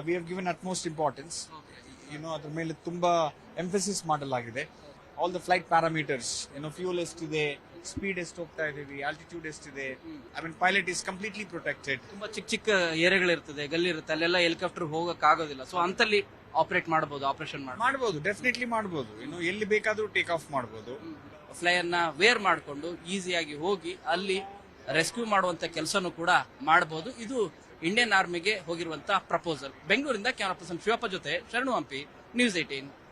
we have given utmost importance. ಅದ್ರ ಮೇಲೆ ತುಂಬಾ ಎಂಫಸಿಸ್ ಮಾಡಲಾಗಿದೆ. All the flight parameters, fuel ಎಷ್ಟಿದೆ, ಸ್ಪೀಡ್ ಎಷ್ಟು ಹೋಗ್ತಾ ಇದೀವಿ, ಆಲ್ಟಿಟ್ಯೂಡ್ ಎಷ್ಟಿದೆ. Pilot is completely protected. ತುಂಬಾ ಚಿಕ್ಕ ಚಿಕ್ಕ ಏರಿಯಾಗಳಿರ್ತದೆ, ಗಲ್ಲಿರುತ್ತೆ, ಅಲ್ಲೆಲ್ಲ ಹೆಲಿಕಾಪ್ಟರ್ ಹೋಗಕ್ ಆಗೋದಿಲ್ಲ. ಸೊ ಅಂತಲ್ಲಿ ಆಪರೇಟ್ ಮಾಡಬಹುದು, ಆಪರೇಷನ್ ಮಾಡಬಹುದು, ಡೆಫಿನೆಟ್ಲಿ ಮಾಡಬಹುದು. ಎಲ್ಲಿ ಬೇಕಾದ್ರೂ ಟೇಕ್ ಆಫ್ ಮಾಡಬಹುದು. ಫ್ಲೈ ಅನ್ನ ವೇರ್ ಮಾಡಿಕೊಂಡು ಈಸಿಯಾಗಿ ಹೋಗಿ ಅಲ್ಲಿ ರೆಸ್ಕ್ಯೂ ಮಾಡುವಂತ ಕೆಲಸನೂ ಕೂಡ ಮಾಡಬಹುದು. ಇದು ಇಂಡಿಯನ್ ಆರ್ಮಿಗೆ ಹೋಗಿರುವಂತಹ ಪ್ರಪೋಸಲ್. ಬೆಂಗಳೂರಿಂದ ಕ್ಯಾಮರಾ ಪರ್ಸನ್ ಶಿವಪ್ಪ ಜೊತೆ ಶರಣು ಹಂಪಿ, ನ್ಯೂಸ್ 18.